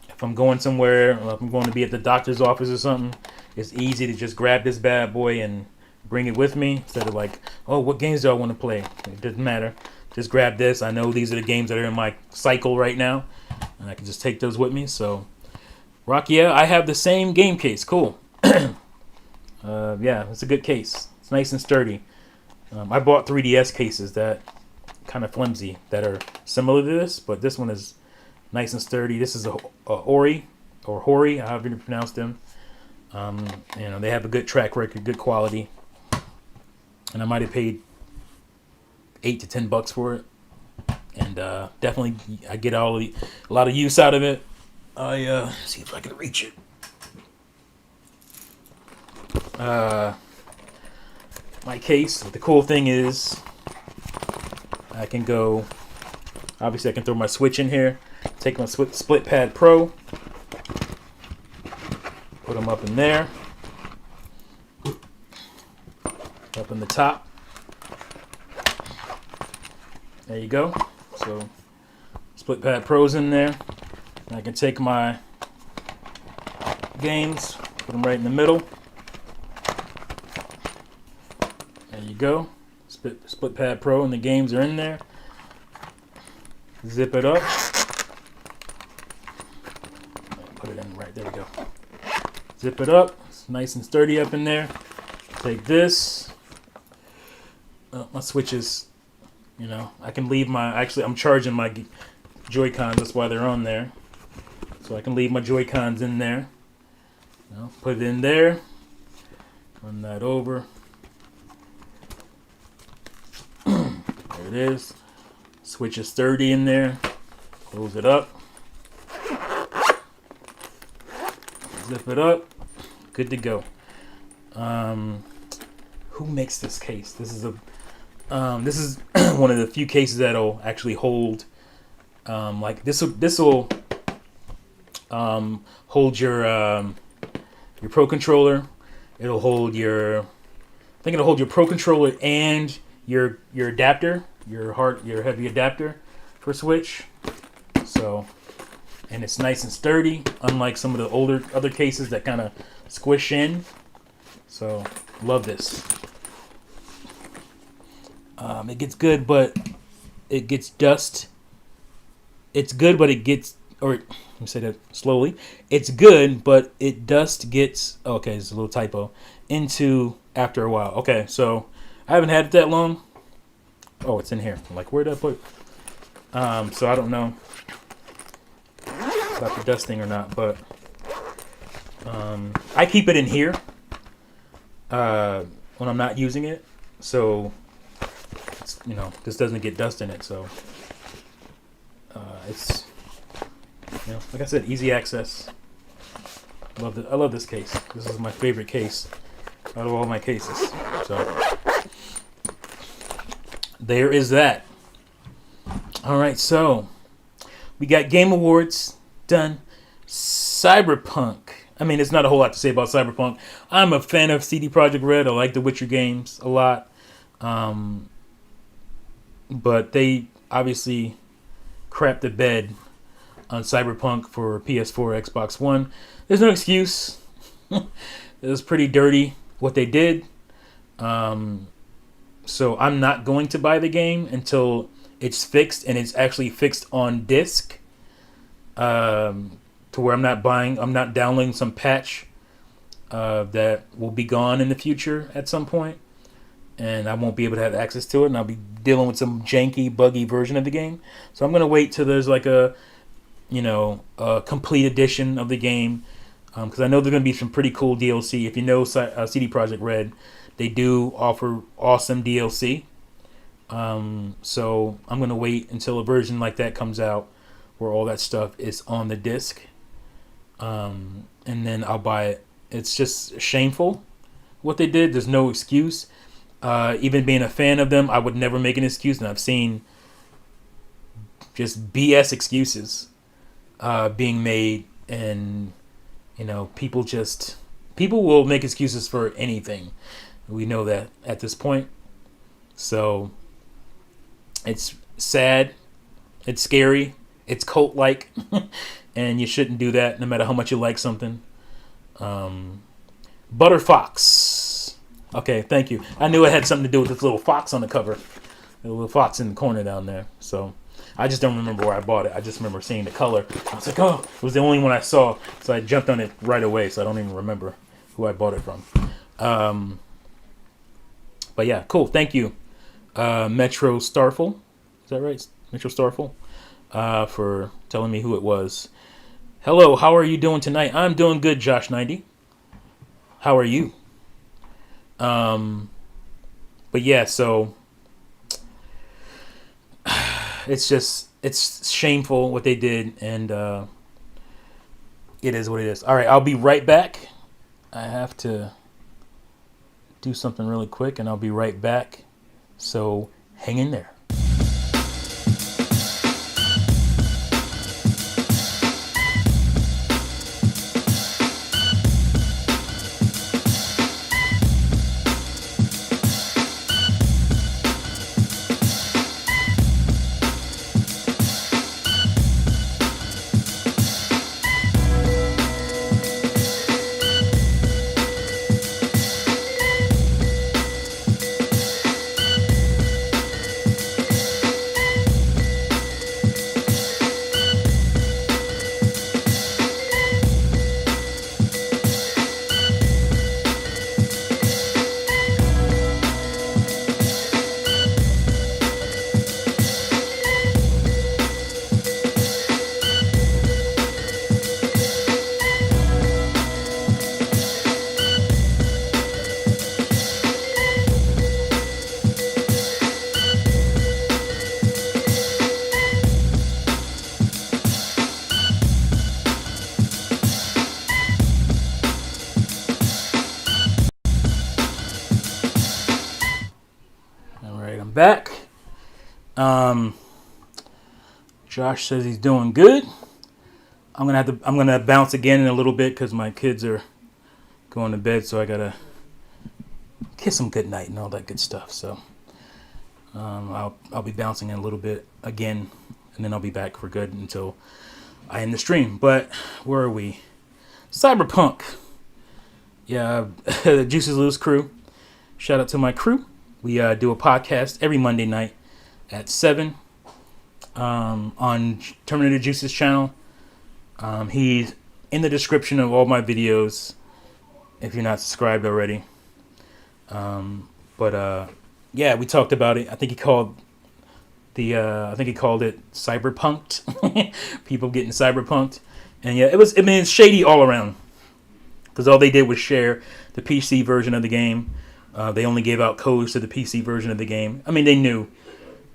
Speaker 1: if I'm going somewhere, or if I'm going to be at the doctor's office or something, it's easy to just grab this bad boy and bring it with me instead of what games do I want to play? It doesn't matter. Just grab this. I know these are the games that are in my cycle right now, and I can just take those with me. So, I have the same game case. Cool. Yeah, it's a good case. It's nice and sturdy. I bought 3DS cases that kind of flimsy that are similar to this, but this one is nice and sturdy. This is a Ori or Hori, however you pronounce them. They have a good track record, good quality, and I might have paid $8 to $10 for it, and definitely I get a lot of use out of it. I see if I can reach it. My case. The cool thing is, I can go. Obviously, I can throw my Switch in here. Take my Split Pad Pro. Put them up in there. Up in the top. There you go. So, Split Pad Pro's in there. And I can take my games, put them right in the middle. There you go. Split Pad Pro and the games are in there. Zip it up. Put it in right there. We go. Zip it up. It's nice and sturdy up in there. Take this. My Switch is, I can leave I'm charging my Joy-Cons. That's why they're on there. So I can leave my Joy-Cons in there. Put it in there. Run that over. There it is. Switch is sturdy in there. Close it up. Zip it up. Good to go. Who makes this case? This is one of the few cases that'll actually hold. This will hold your Pro Controller. It'll hold your Pro Controller and your adapter, your heavy adapter for Switch. So, and it's nice and sturdy, unlike some of the other cases that kind of squish in. So, love this. It gets good, but it gets dust. It's good, but it gets, or let me say that slowly. It's good, but dust gets, okay, it's a little typo, into after a while. Okay, so I haven't had it that long. Oh, it's in here. I'm like, where did I put it? So I don't know about the dusting or not, but I keep it in here when I'm not using it, so it's, this doesn't get dust in it. So it's, like I said, easy access. I love this case. This is my favorite case out of all my cases. So there is that. All right, so we got Game Awards done. Cyberpunk. I mean, there's not a whole lot to say about Cyberpunk. I'm a fan of CD Projekt Red. I like the Witcher games a lot. But they obviously crapped the bed on Cyberpunk for PS4, Xbox One. There's no excuse. It was pretty dirty what they did. So I'm not going to buy the game until it's fixed, and it's actually fixed on disc. to where I'm not downloading some patch that will be gone in the future at some point, and I won't be able to have access to it, and I'll be dealing with some janky, buggy version of the game. So I'm gonna wait till there's like a complete edition of the game, because I know there's gonna be some pretty cool DLC. If you know CD Projekt Red, they do offer awesome DLC. So I'm gonna wait until a version like that comes out, where all that stuff is on the disc, and then I'll buy it. It's just shameful what they did. There's no excuse. Even being a fan of them, I would never make an excuse, and I've seen just BS excuses being made, and people will make excuses for anything. We know that at this point. So it's sad, it's scary, it's cult-like, and you shouldn't do that no matter how much you like something. Butter Fox. Okay, thank you. I knew it had something to do with this little fox on the cover. The little fox in the corner down there. So I just don't remember where I bought it. I just remember seeing the color. I was like, oh, it was the only one I saw. So I jumped on it right away, so I don't even remember who I bought it from. But yeah, cool. Thank you, Metro Starful. Is that right? Metro Starful, for telling me who it was. Hello, how are you doing tonight? I'm doing good, Josh90. How are you? But yeah, so it's shameful what they did, and it is what it is. All right, I'll be right back. I have to do something really quick, and I'll be right back. So hang in there. Back. Josh says he's doing good. I'm gonna bounce again in a little bit because my kids are going to bed, so I gotta kiss them good night and all that good stuff. So I'll be bouncing in a little bit again, and then I'll be back for good until I end the stream. But where are we? Cyberpunk. Yeah, the Juices Loose crew. Shout out to my crew. We do a podcast every Monday night at 7 on Terminator Juice's channel. He's in the description of all my videos if you're not subscribed already. Yeah, we talked about it. I think he called it cyberpunked. People getting cyberpunked. And yeah, it's shady all around. Because all they did was share the PC version of the game. They only gave out codes to the PC version of the game. I mean, they knew.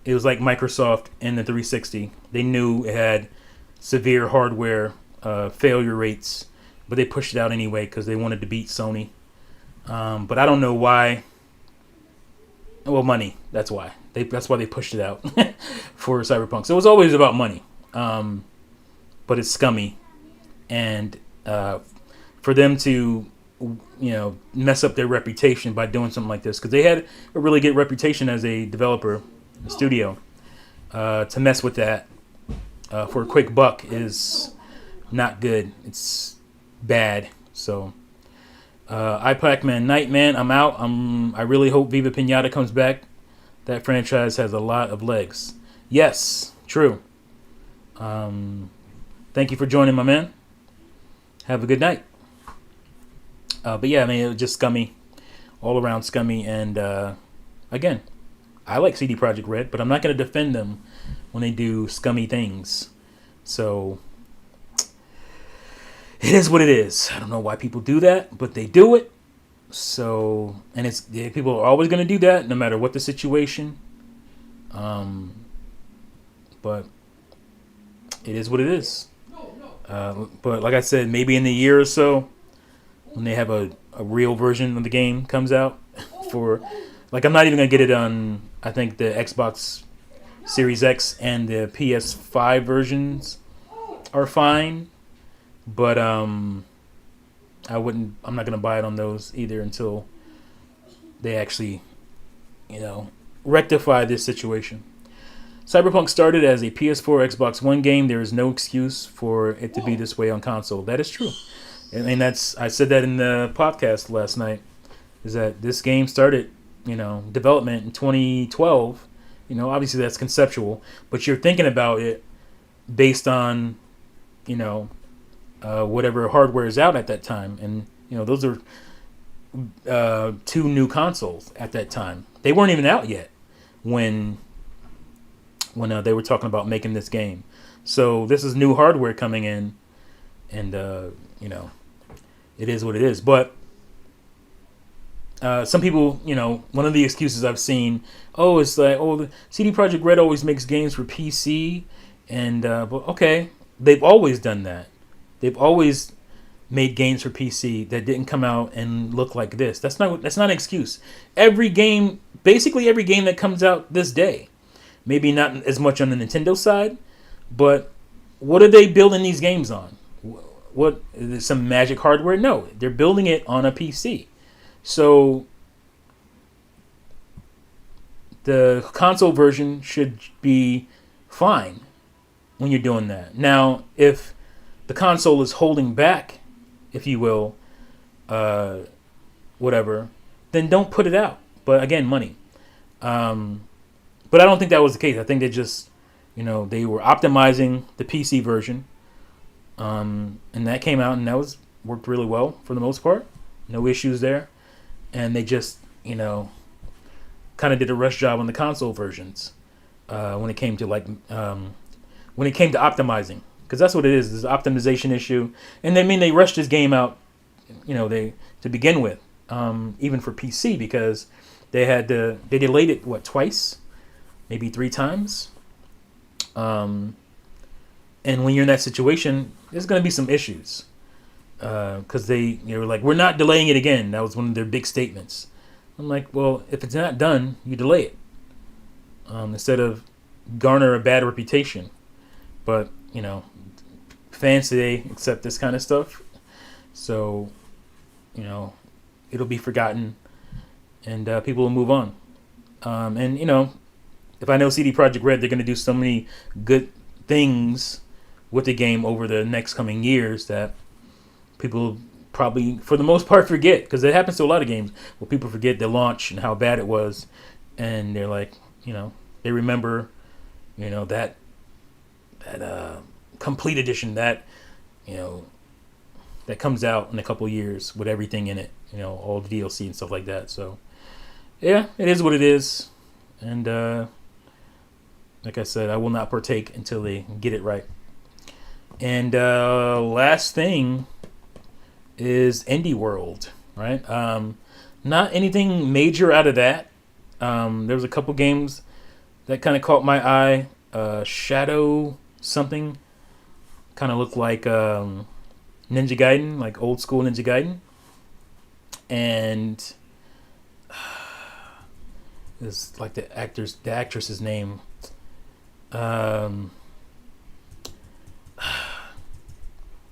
Speaker 1: It was like Microsoft and the 360. They knew it had severe hardware failure rates, but they pushed it out anyway because they wanted to beat Sony. But I don't know why. Well, money. That's why. That's why they pushed it out for Cyberpunk. So it was always about money. But it's scummy. And for them to mess up their reputation by doing something like this, because they had a really good reputation as a developer, a studio, to mess with that for a quick buck is not good. It's bad. So Pac-Man Nightman, I'm out. I really hope Viva Pinata comes back. That franchise has a lot of legs. Yes, true. thank you for joining, my man. Have a good night. But yeah, I mean, it was just scummy, all around scummy. And again, I like CD Projekt Red, but I'm not going to defend them when they do scummy things. So it is what it is. I don't know why people do that, but they do it. So, and people are always going to do that, no matter what the situation. But it is what it is. But like I said, maybe in a year or so, when they have a real version of the game comes out for, like, I'm not even going to get it on, I think, the Xbox Series X and the PS5 versions are fine. But I'm not going to buy it on those either until they actually, rectify this situation. Cyberpunk started as a PS4, Xbox One game. There is no excuse for it to be this way on console. That is true. And I said that in the podcast last night, is that this game started, development in 2012. Obviously that's conceptual, but you're thinking about it based on, whatever hardware is out at that time. And, those are 2 new consoles at that time. They weren't even out yet when they were talking about making this game. So this is new hardware coming in, and, it is what it is. But some people, one of the excuses I've seen, it's like, the CD Projekt Red always makes games for PC. And, but okay, they've always done that. They've always made games for PC that didn't come out and look like this. That's not an excuse. Basically every game that comes out this day, maybe not as much on the Nintendo side, but what are they building these games on? What is some magic hardware? No, they're building it on a PC. So the console version should be fine when you're doing that. Now, if the console is holding back, if you will, whatever, then don't put it out. But again, money. But I don't think that was the case. I think they just, they were optimizing the PC version. And that came out and worked really well for the most part. No issues there. And they just, kind of did a rush job on the console versions when it came to optimizing. Because that's what it is. There's an optimization issue. And they rushed this game out, to begin with, even for PC, because they delayed it, twice? Maybe 3 times? And when you're in that situation, there's going to be some issues. Because they were like, we're not delaying it again. That was one of their big statements. I'm like, well, if it's not done, you delay it. Instead of garner a bad reputation. But, fans today accept this kind of stuff. So, it'll be forgotten. And people will move on. And, if I know CD Projekt Red, they're going to do so many good things with the game over the next coming years that people probably, for the most part, forget. Because it happens to a lot of games where people forget the launch and how bad it was. And they're like, they remember, that complete edition that comes out in a couple years with everything in it, all the DLC and stuff like that. So, yeah, it is what it is. And, like I said, I will not partake until they get it right. And last thing is Indie World, right? Not anything major out of that. There was a couple games that kind of caught my eye. Shadow something kind of looked like Ninja Gaiden, like old school Ninja Gaiden. And it's like the actress's name.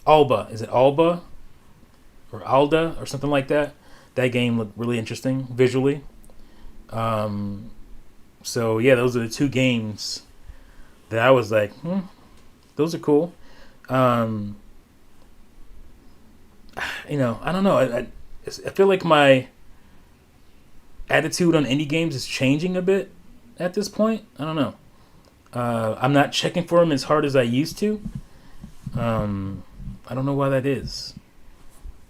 Speaker 1: Alba. Is it Alba? Or Alda? Or something like that. That game looked really interesting visually. So, yeah, those are the 2 games that I was like, those are cool. I don't know. I feel like my attitude on indie games is changing a bit at this point. I don't know. I'm not checking for them as hard as I used to. I don't know why that is.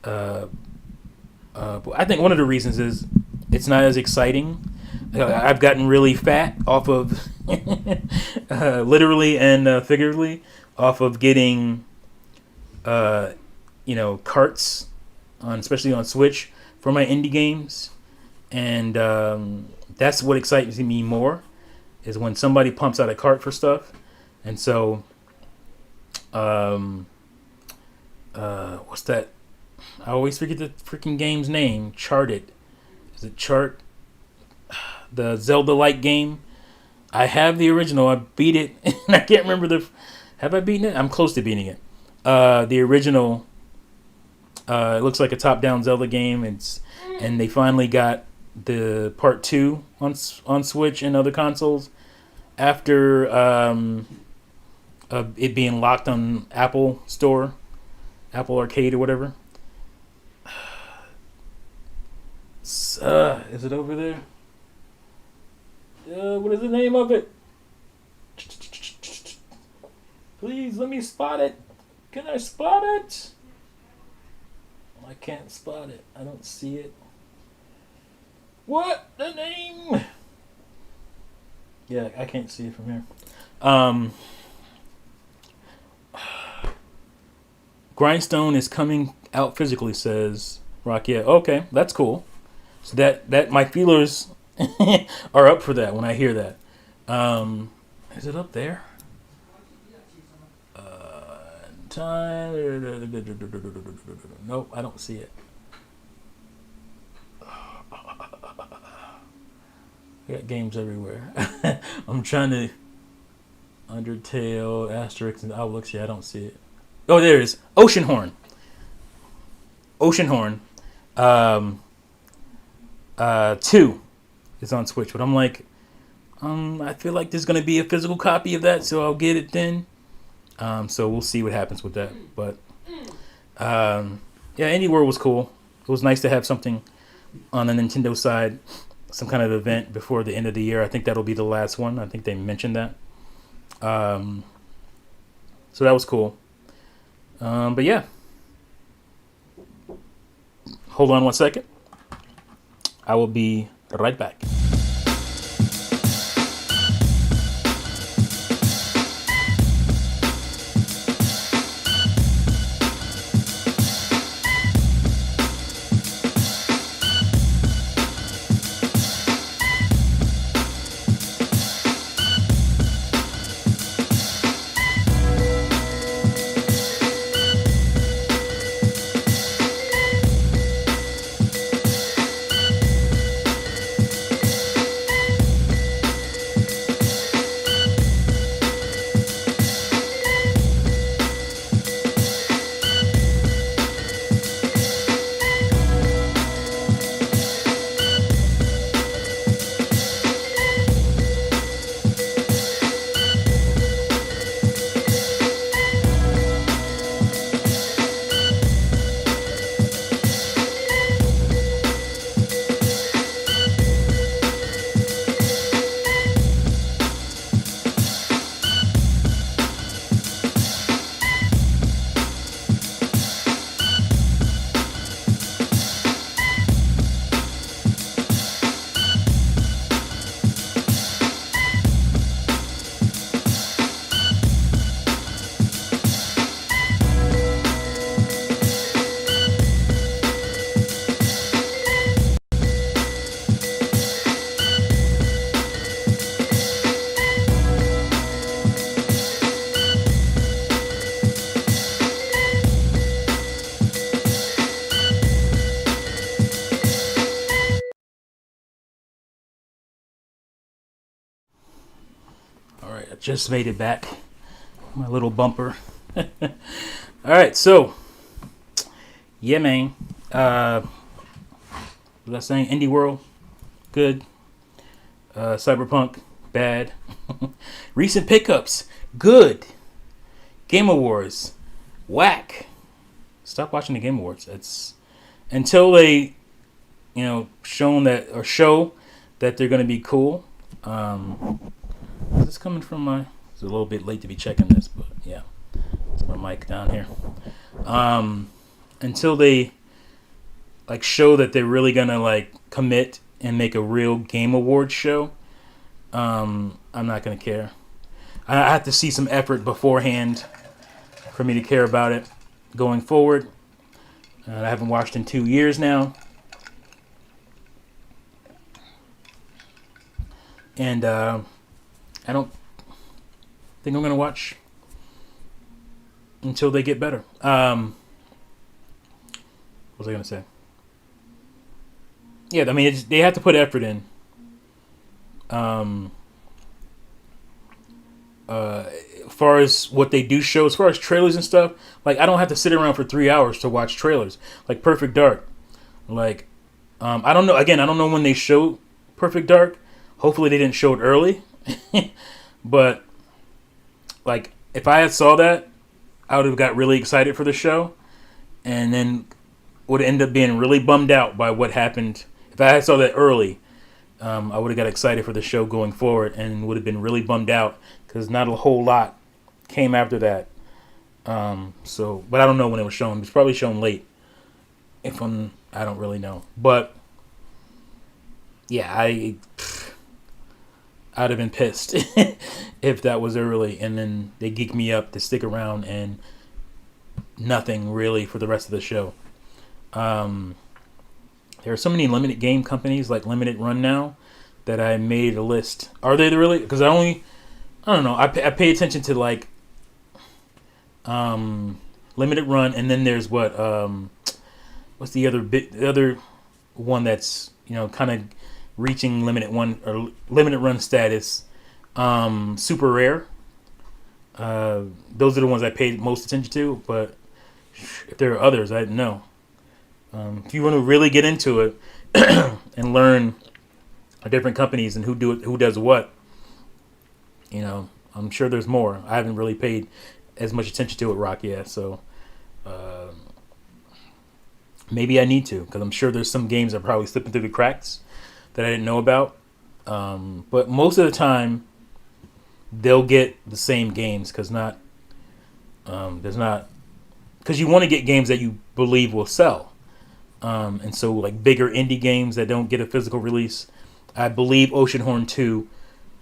Speaker 1: Uh, but I think one of the reasons is it's not as exciting. I've gotten really fat off of, literally and figuratively, off of getting, uh, carts on, especially on Switch for my indie games, and that's what excites me more, is when somebody pumps out a cart for stuff, and so, um, what's that? I always forget the freaking game's name. Charted. Is it Chart? The Zelda-like game. I have the original. I beat it, and I can't remember the. Have I beaten it? I'm close to beating it. The original. It looks like a top-down Zelda game. And they finally got the part 2 on Switch and other consoles after it being locked on Apple Store, Apple Arcade or whatever. Is it over there? What is the name of it? Please let me spot it. Can I spot it? I can't spot it. I don't see it. What the name? Yeah, I can't see it from here. Grindstone is coming out physically, says Rock. Yeah, okay, that's cool. So that my feelers are up for that when I hear that. Is it up there? Time. Nope, I don't see it. I got games everywhere. I'm trying to Undertale, Asterix, and Outlooks. Yeah, I don't see it. Oh, there it is. Oceanhorn. Oceanhorn. 2 is on Switch, but I'm like, I feel like there's gonna be a physical copy of that, so I'll get it then. So we'll see what happens with that. But yeah, Indie World was cool. It was nice to have something on the Nintendo side, some kind of event before the end of the year. I think that'll be the last one. I think they mentioned that. So that was cool. But yeah. Hold on one second. I will be right back. Just made it back. My little bumper. All right, so yeah, man. Was I saying Indie World? Good. Cyberpunk? Bad. Recent pickups? Good. Game Awards? Whack. Stop watching the Game Awards. It's until they, show that they're gonna be cool. Is this coming from my? It's a little bit late to be checking this, but yeah. my mic down here. Until they like show that they're really gonna like commit and make a real game awards show, I'm not gonna care. I have to see some effort beforehand for me to care about it going forward. I haven't watched in 2 years now, and I don't think I'm gonna watch until they get better. What was I gonna say? Yeah, I mean they have to put effort in. As far as what they do show, as far as trailers and stuff, like I don't have to sit around for 3 hours to watch trailers. Like Perfect Dark, like I don't know. Again, I don't know when they show Perfect Dark. Hopefully, they didn't show it early. But like, if I had saw that, I would have got really excited for the show, and then would end up being really bummed out by what happened. If I had saw that early, I would have got excited for the show going forward, and would have been really bummed out because not a whole lot came after that. But I don't know when it was shown. It was probably shown late. I don't really know. But yeah, I'd have been pissed if that was early, and then they geek me up to stick around and nothing really for the rest of the show. There are so many limited game companies like Limited Run now that I made a list. Are they really? Because I don't know. I pay attention to like Limited Run, and then there's what's the other one that's kind of reaching limited run status. Super Rare. Those are the ones I paid most attention to. But if there are others, I didn't know. If you want to really get into it and learn different companies and who does what, I'm sure there's more. I haven't really paid as much attention to it, Rock, yet, so maybe I need to, because I'm sure there's some games that are probably slipping through the cracks that I didn't know about. But most of the time, they'll get the same games because you want to get games that you believe will sell. And so like bigger indie games that don't get a physical release, I believe Oceanhorn 2,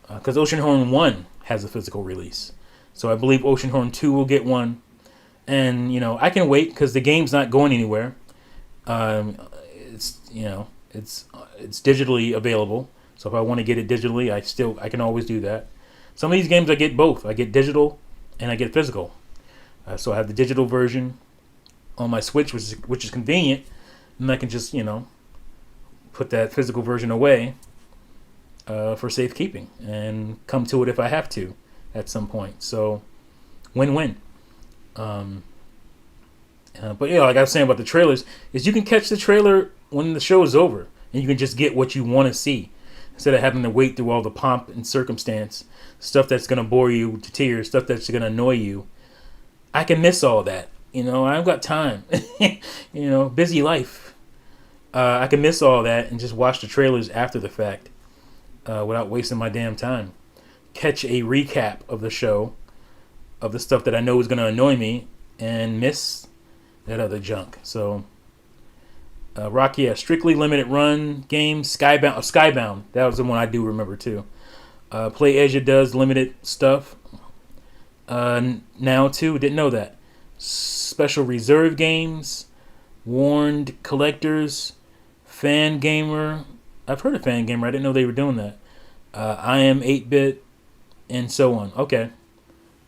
Speaker 1: because Oceanhorn 1 has a physical release. So I believe Oceanhorn 2 will get one. And, I can wait because the game's not going anywhere. It's digitally available. So if I want to get it digitally, I can always do that. Some of these games I get both. I get digital and I get physical. So I have the digital version on my Switch, which is convenient. And I can just, put that physical version away for safekeeping and come to it if I have to at some point. So, win-win. But like I was saying about the trailers, is you can catch the trailer when the show is over, and you can just get what you want to see instead of having to wait through all the pomp and circumstance, stuff that's going to bore you to tears, stuff that's going to annoy you. I can miss all that. I've got time. Busy life. I can miss all that and just watch the trailers after the fact without wasting my damn time. Catch a recap of the show, of the stuff that I know is going to annoy me, and miss that other junk. So, Rocky, strictly limited run games. Skybound. That was the one I do remember too. PlayAsia does limited stuff now too. Didn't know that. Special reserve games, warned collectors, Fan Gamer. I've heard of Fan Gamer. I didn't know they were doing that. I am 8-bit, and so on. Okay,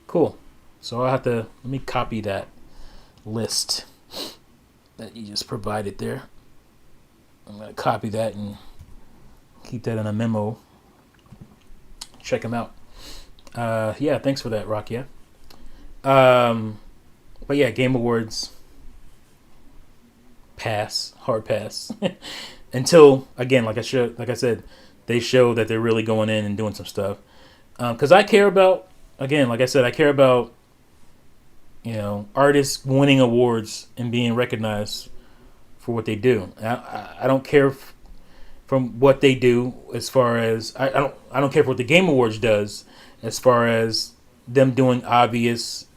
Speaker 1: cool. So I'll have to let me copy that list that you just provided there. I'm gonna copy that and keep that in a memo. Check them out. Yeah, thanks for that, Rock. Yeah. But yeah, Game Awards hard pass. Until again, like I said, they show that they're really going in and doing some stuff. Because I care about, again, like I said, I care about artists winning awards and being recognized for what they do. I don't care from what they do as far as I don't care for what the Game Awards does as far as them doing obvious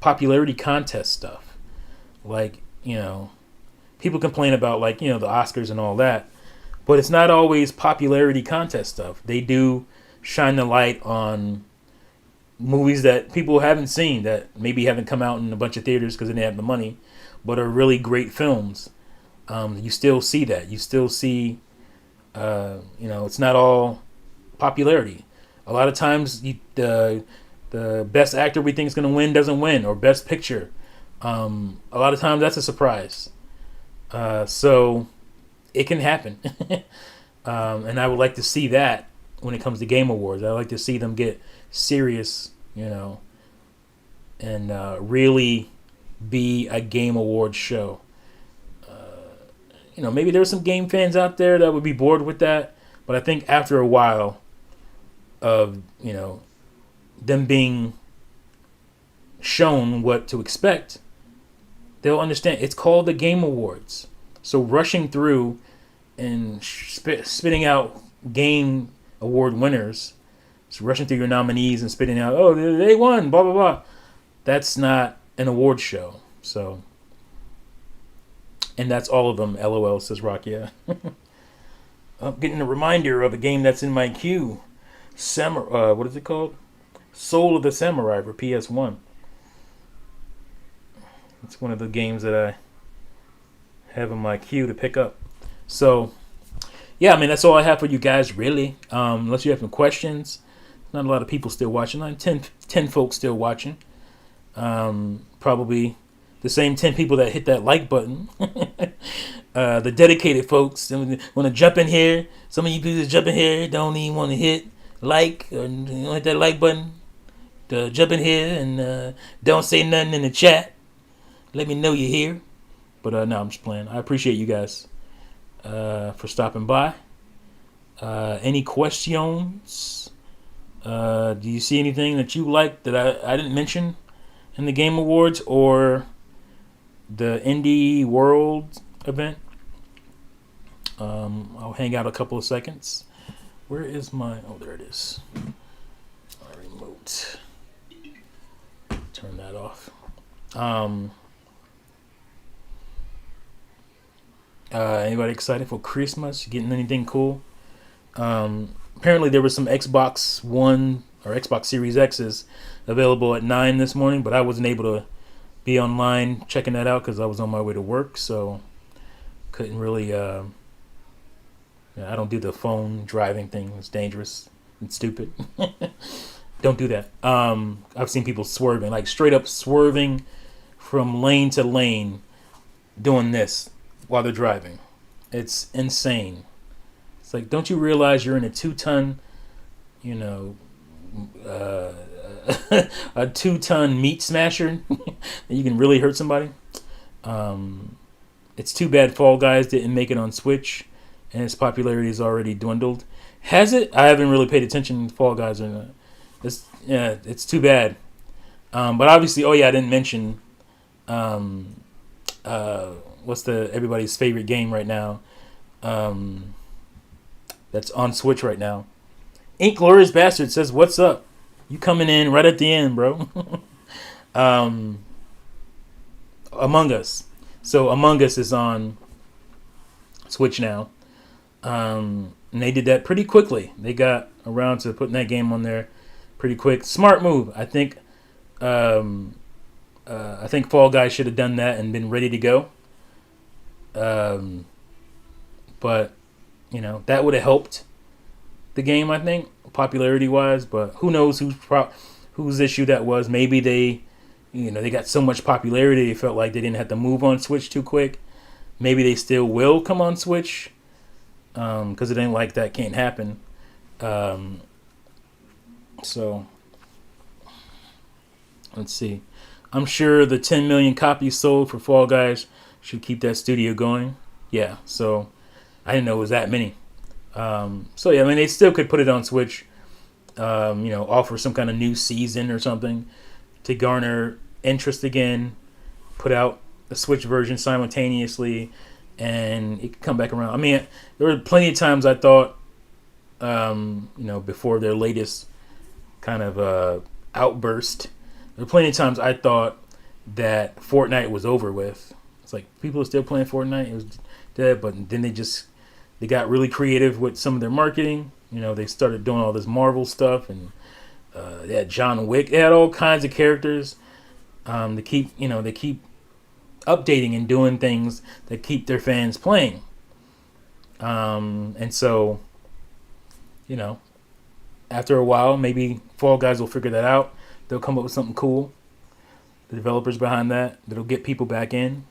Speaker 1: popularity contest stuff. Like, people complain about, like, the Oscars and all that, but it's not always popularity contest stuff. They do shine the light on movies that people haven't seen, that maybe haven't come out in a bunch of theaters because they didn't have the money, but are really great films. You still see that. You still see, it's not all popularity. A lot of times, the best actor we think is going to win doesn't win, or best picture. A lot of times that's a surprise. So it can happen. And I would like to see that when it comes to Game Awards. I like to see them get serious, and really be a Game Awards show. Maybe there's some game fans out there that would be bored with that, but I think after a while of, them being shown what to expect, they'll understand it's called the Game Awards. So rushing through and spitting out Game Award winners, so rushing through your nominees and spitting out, oh, they won, blah, blah, blah. That's not an award show. So, and that's all of them, LOL, says Rock, yeah. I'm getting a reminder of a game that's in my queue. What is it called? Soul of the Samurai for PS1. It's one of the games that I have in my queue to pick up. So, yeah, that's all I have for you guys, really. Unless you have some questions. Not a lot of people still watching. Like 10 folks still watching. Probably the same 10 people that hit that like button. The dedicated folks want to jump in here. Some of you people that jump in here don't even want to hit like or hit that like button. To jump in here and don't say nothing in the chat. Let me know you're here. But no, I'm just playing. I appreciate you guys for stopping by. Any questions? Do you see anything that you like that I didn't mention in the Game Awards or the Indie World event? I'll hang out a couple of seconds. Where is my... Oh, there it is. My remote. Turn that off. Anybody excited for Christmas? Getting anything cool? Apparently there was some Xbox One or Xbox Series X's available at 9 this morning, but I wasn't able to be online checking that out because I was on my way to work, so couldn't really... I don't do the phone driving thing. It's dangerous and stupid. Don't do that. I've seen people swerving, like straight up swerving from lane to lane doing this while they're driving. It's insane. It's like, don't you realize you're in a 2-ton, a 2-ton meat smasher and you can really hurt somebody? It's too bad Fall Guys didn't make it on Switch and its popularity has already dwindled. Has it? I haven't really paid attention to Fall Guys or not. It's too bad. But obviously, I didn't mention what's everybody's favorite game right now that's on Switch right now. Inglorious Bastard says, what's up? You coming in right at the end, bro. Among Us. So Among Us is on Switch now. And they did that pretty quickly. They got around to putting that game on there pretty quick. Smart move. I think Fall Guys should have done that and been ready to go. But that would have helped the game, I think, popularity wise. But who knows whose issue that was? Maybe they got so much popularity they felt like they didn't have to move on Switch too quick. Maybe they still will come on Switch because it ain't like that can't happen. So let's see. I'm sure the 10 million copies sold for Fall Guys should keep that studio going. Yeah, so I didn't know it was that many. They still could put it on Switch. Offer some kind of new season or something to garner interest again. Put out the Switch version simultaneously, and it could come back around. There were plenty of times I thought, before their latest kind of outburst, There were plenty of times I thought that Fortnite was over with. It's like people are still playing Fortnite. It was dead, but then they got really creative with some of their marketing. They started doing all this Marvel stuff, and they had John Wick. They had all kinds of characters. They keep updating and doing things that keep their fans playing. And so, after a while, maybe Fall Guys will figure that out. They'll come up with something cool. The developers behind that'll get people back in.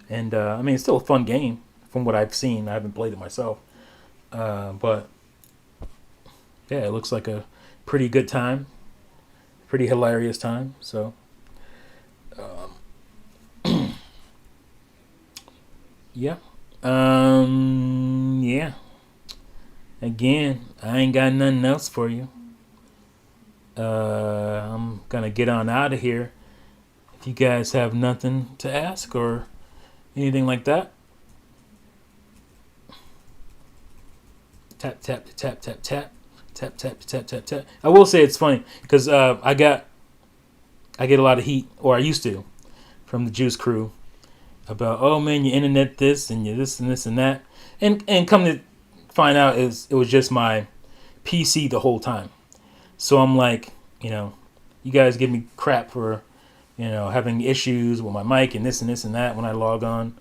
Speaker 1: And it's still a fun game from what I've seen. I haven't played it myself, but yeah, it looks like a pretty good time, pretty hilarious time. So, yeah, yeah. Again, I ain't got nothing else for you. I'm gonna get on out of here. If you guys have nothing to ask or anything like that, tap tap tap tap tap tap tap tap tap tap. I will say it's funny because I get a lot of heat, or I used to, from the Juice Crew about, oh man, your internet this and your this and this and that, and come to find out it was just my PC the whole time. So I'm like, you guys give me crap for having issues with my mic and this and that when I log on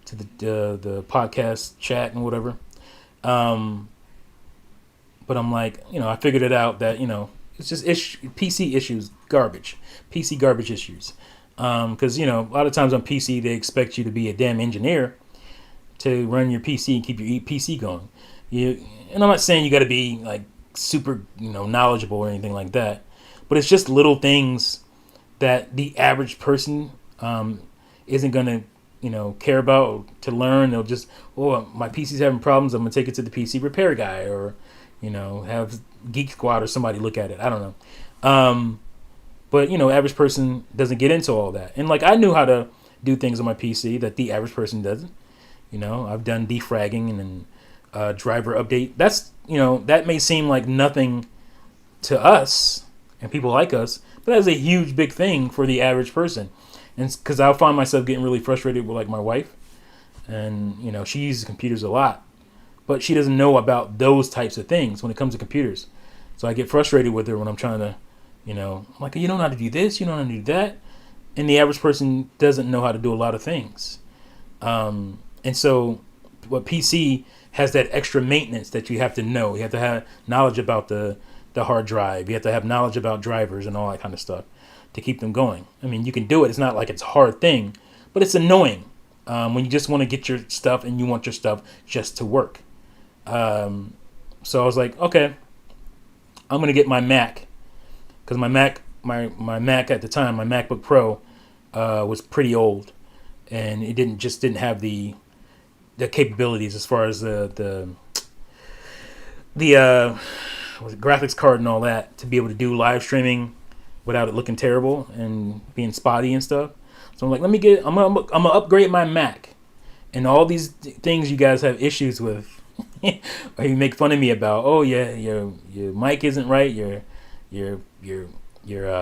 Speaker 1: to the podcast chat and whatever. But I'm like, I figured it out that it's just PC issues, garbage, PC garbage issues. Because a lot of times on PC they expect you to be a damn engineer to run your PC and keep your PC going. And I'm not saying you got to be like super knowledgeable or anything like that, but it's just little things that the average person isn't gonna care about to learn. They'll just, my PC's having problems, I'm gonna take it to the PC repair guy, or have Geek Squad or somebody look at it. I don't know. But average person doesn't get into all that. And like, I knew how to do things on my PC that the average person doesn't. I've done defragging and then driver update. That's that may seem like nothing to us and people like us, but that's a huge big thing for the average person. And because I'll find myself getting really frustrated with like my wife, and she uses computers a lot, but she doesn't know about those types of things when it comes to computers. So I get frustrated with her when I'm trying to, I'm like, you don't know how to do this, you don't know how to do that, and the average person doesn't know how to do a lot of things. And so, what PC has that extra maintenance that you have to know. You have to have knowledge about the hard drive. You have to have knowledge about drivers and all that kind of stuff to keep them going. I mean, you can do it. It's not like it's a hard thing, but it's annoying when you just want to get your stuff and you want your stuff just to work. So I was like, okay, I'm gonna get my Mac, because my Mac at the time, my MacBook Pro, was pretty old, and it didn't have the capabilities as far as the graphics card and all that to be able to do live streaming without it looking terrible and being spotty and stuff. So I'm like, I'm gonna upgrade my Mac, and all these things you guys have issues with, or you make fun of me about. Oh yeah, your mic isn't right. Your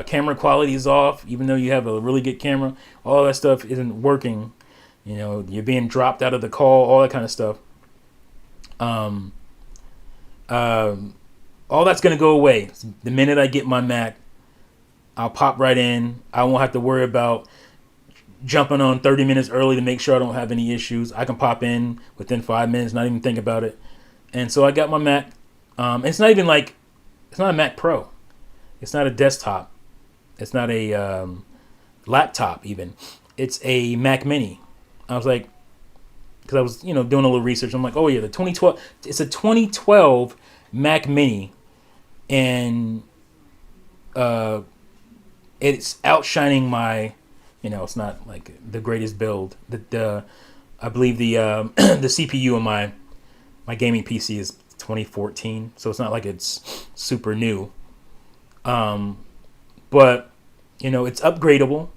Speaker 1: camera quality is off, even though you have a really good camera. All that stuff isn't working. You're being dropped out of the call, all that kind of stuff. All that's going to go away. The minute I get my Mac, I'll pop right in. I won't have to worry about jumping on 30 minutes early to make sure I don't have any issues. I can pop in within 5 minutes, not even think about it. And so I got my Mac. It's not a Mac Pro. It's not a desktop. It's not a laptop even. It's a Mac Mini. I was like, because I was, doing a little research. I'm like, oh yeah, the 2012. It's a 2012 Mac Mini, and it's outshining my, it's not like the greatest build. I believe the the CPU on my gaming PC is 2014, so it's not like it's super new. But it's upgradable.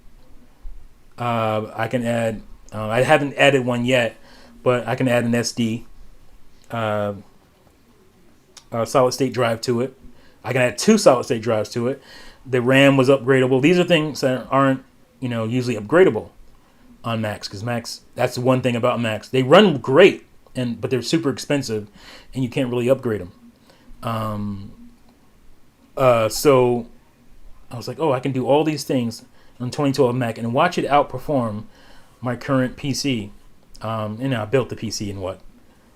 Speaker 1: I can add. I haven't added one yet, but I can add an SD, solid state drive to it. I can add 2 solid-state drives to it. The RAM was upgradable. These are things that aren't, usually upgradable on Macs, because Macs, that's the one thing about Macs. They run great, but they're super expensive, and you can't really upgrade them. So I was like, oh, I can do all these things on 2012 Mac and watch it outperform my current PC. I built the PC in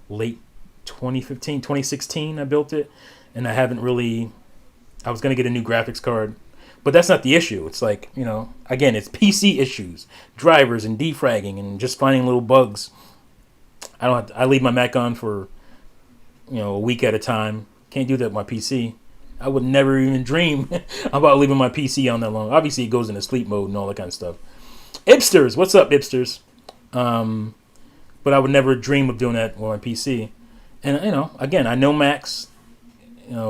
Speaker 1: late 2015, 2016 I built it, and I was going to get a new graphics card, but that's not the issue. It's like, again, it's PC issues, drivers and defragging and just finding little bugs. I leave my Mac on for, a week at a time. Can't do that with my PC. I would never even dream about leaving my PC on that long. Obviously, it goes into sleep mode and all that kind of stuff. Ipsters, what's up, Ipsters? But I would never dream of doing that with my PC. And, again, I know Macs,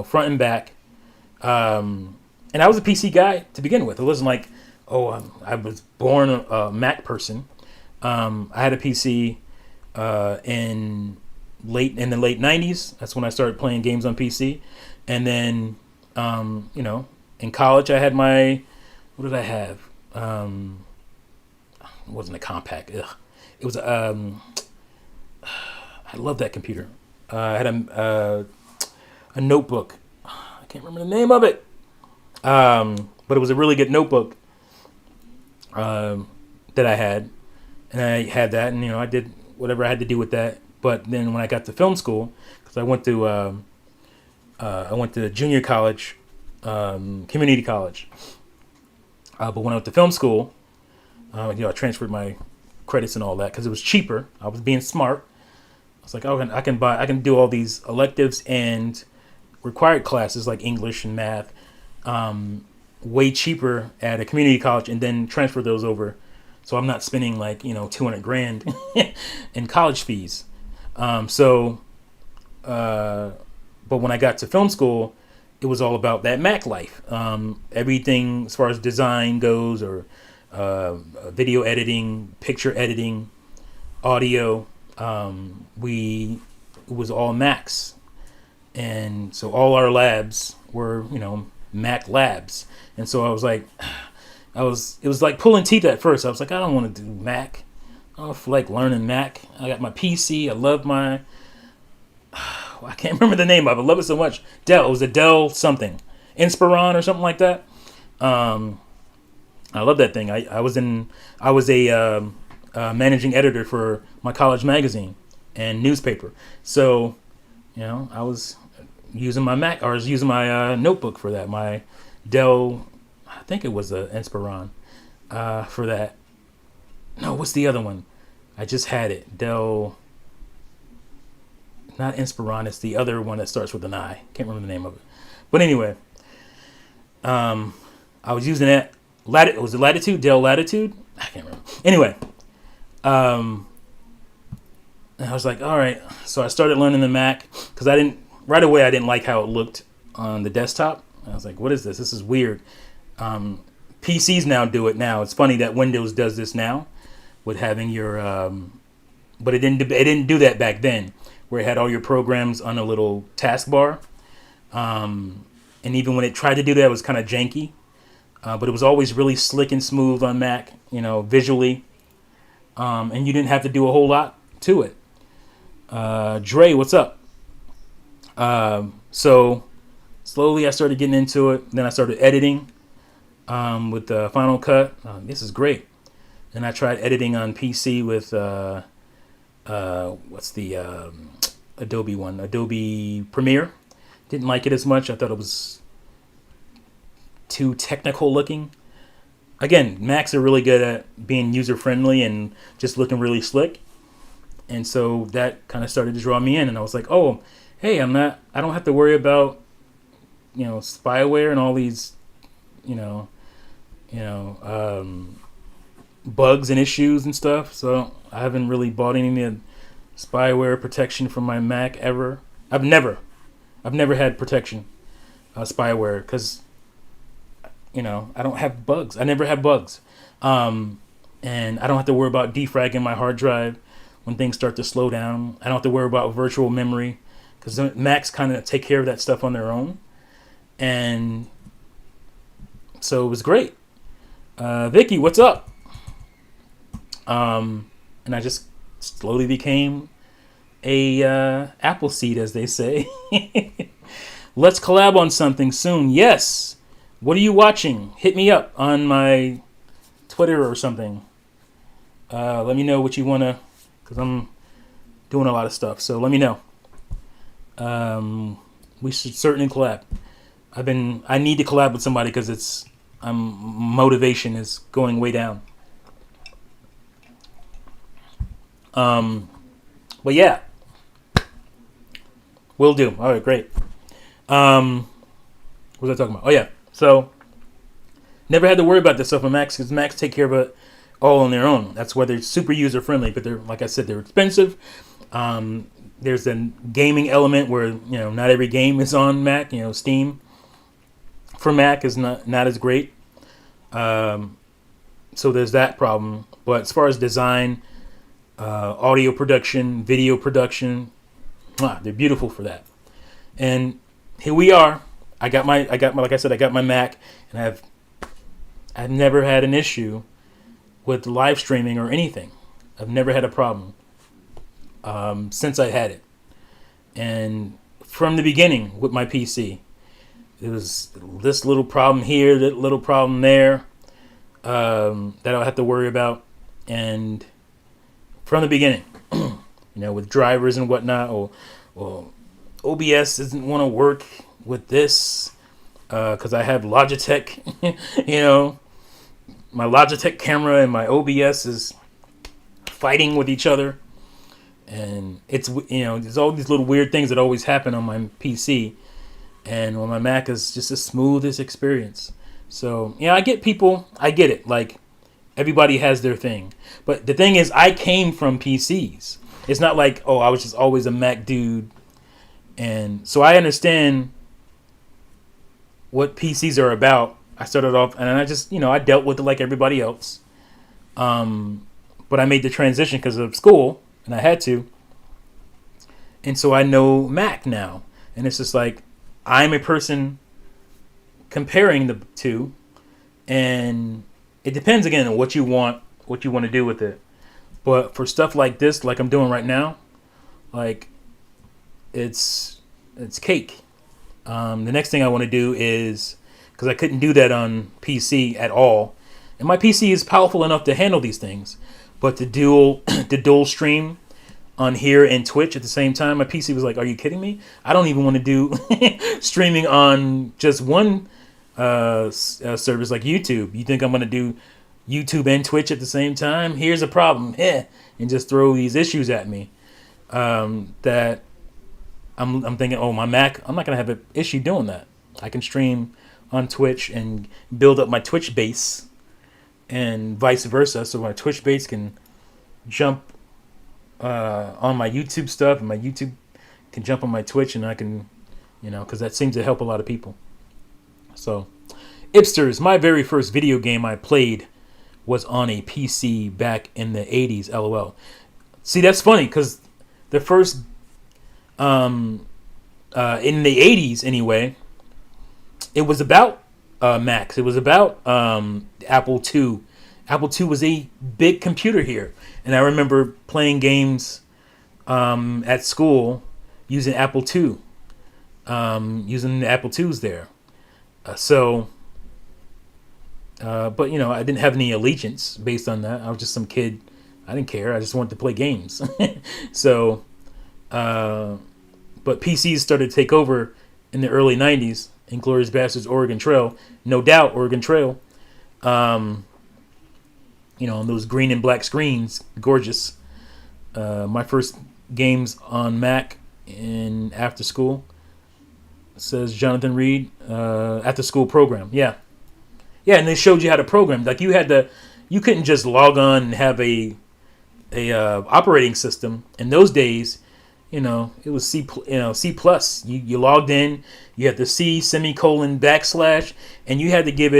Speaker 1: front and back. And I was a PC guy to begin with. It wasn't like, I was born a Mac person. I had a PC in the late 90s. That's when I started playing games on PC. And then, in college, I had what did I have? It wasn't a compact. Ugh. It was, I love that computer. I had a notebook. I can't remember the name of it. But it was a really good notebook that I had. And I had that, and, I did whatever I had to do with that. But then when I got to film school, because I went to junior college, community college. But when I went to film school, I transferred my credits and all that because it was cheaper. I was being smart. I was like, I can do all these electives and required classes like English and math, way cheaper at a community college, and then transfer those over. So I'm not spending like, $200,000 in college fees. But when I got to film school, it was all about that Mac life. Everything as far as design goes, or video editing, picture editing, audio, it was all Macs. And so all our labs were, Mac labs. And so I was like, it was like pulling teeth at first. I was like, I don't want to do Mac. I don't feel like learning Mac. I got my PC. I love I can't remember the name of it. I love it so much. Dell. It was a Dell something. Inspiron or something like that. I love that thing. I was a managing editor for my college magazine and newspaper. So, I was using my Mac, or I was using my notebook for that. My Dell, I think it was a Inspiron for that. No, what's the other one? I just had it. Dell. Not Inspiron, it's the other one that starts with an I. Can't remember the name of it. But anyway, I was using that. Was it Latitude? Dell Latitude? I can't remember. Anyway, and I was like, all right. So I started learning the Mac because I didn't like how it looked on the desktop. I was like, what is this? This is weird. PCs now do it now. It's funny that Windows does this now with having your, but it didn't do that back then, where it had all your programs on a little taskbar. And even when it tried to do that, it was kind of janky. But it was always really slick and smooth on Mac, visually. And you didn't have to do a whole lot to it. Dre, what's up? So slowly I started getting into it. Then I started editing with Final Cut. This is great. And I tried editing on PC with what's the Adobe one? Adobe Premiere. Didn't like it as much. I thought it was too technical looking. Again, Macs are really good at being user friendly and just looking really slick. And so that kind of started to draw me in, and I was like, oh, hey, I don't have to worry about, spyware and all these, bugs and issues and stuff. So I haven't really bought any spyware protection from my Mac ever. I've never had protection, spyware, because, I don't have bugs. I never have bugs. And I don't have to worry about defragging my hard drive when things start to slow down. I don't have to worry about virtual memory, because Macs kind of take care of that stuff on their own. And so it was great. Vicky, what's up? And I just slowly became a apple seed, as they say. Let's collab on something soon. Yes. What are you watching? Hit me up on my Twitter or something. Let me know what you want to, because I'm doing a lot of stuff. So let me know. We should certainly collab. I need to collab with somebody because motivation is going way down. But yeah, will do. All right, great. What was I talking about? Oh yeah, so never had to worry about this stuff on Macs because Macs take care of it all on their own. That's why they're super user friendly, but they're, like I said, they're expensive. There's a gaming element where not every game is on Mac. Steam for Mac is not as great. So there's that problem. But as far as design, audio production, video production, they're beautiful for that. And here we are. I got my like I said, I got my Mac, and I've never had an issue with live streaming or anything. I've never had a problem since I had it. And from the beginning with my PC, there was this little problem here, that little problem there that I'll have to worry about. And from the beginning, with drivers and whatnot, or OBS doesn't want to work with this because I have Logitech, my Logitech camera and my OBS is fighting with each other. And it's, there's all these little weird things that always happen on my PC. And on my Mac is just the smoothest experience. So, I get it. Like, everybody has their thing. But the thing is, I came from PCs. It's not like, I was just always a Mac dude. And so I understand what PCs are about. I started off, and I just, I dealt with it like everybody else. But I made the transition because of school, and I had to. And so I know Mac now. And it's just like, I'm a person comparing the two. And it depends, again, on what you want to do with it. But for stuff like this, like I'm doing right now, like, it's cake. The next thing I want to do is, because I couldn't do that on PC at all, and my PC is powerful enough to handle these things, but the dual stream on here and Twitch at the same time, my PC was like, "Are you kidding me? I don't even want to do streaming on just one service like YouTube. You think I'm going to do YouTube and Twitch at the same time? Here's a problem." And just throw these issues at me that I'm thinking, my Mac, I'm not going to have an issue doing that. I can stream on Twitch and build up my Twitch base and vice versa. So my Twitch base can jump on my YouTube stuff, and my YouTube can jump on my Twitch, and I can, because that seems to help a lot of people. So, Ipsters, my very first video game I played was on a PC back in the 80s, LOL. See, that's funny, because the first, in the 80s anyway, it was about Macs. It was about Apple II. Apple II was a big computer here. And I remember playing games at school using Apple II, using the Apple IIs there. But, I didn't have any allegiance based on that. I was just some kid. I didn't care. I just wanted to play games. So, but PCs started to take over in the early 90s. Inglourious Basterds, Oregon Trail. No doubt, Oregon Trail. On those green and black screens. Gorgeous. My first games on Mac in after school. Says Jonathan Reed. After school program. Yeah. Yeah, and they showed you how to program. Like you couldn't just log on and have a operating system. In those days, it was C+. You logged in, you had the C ;\\, and you had to give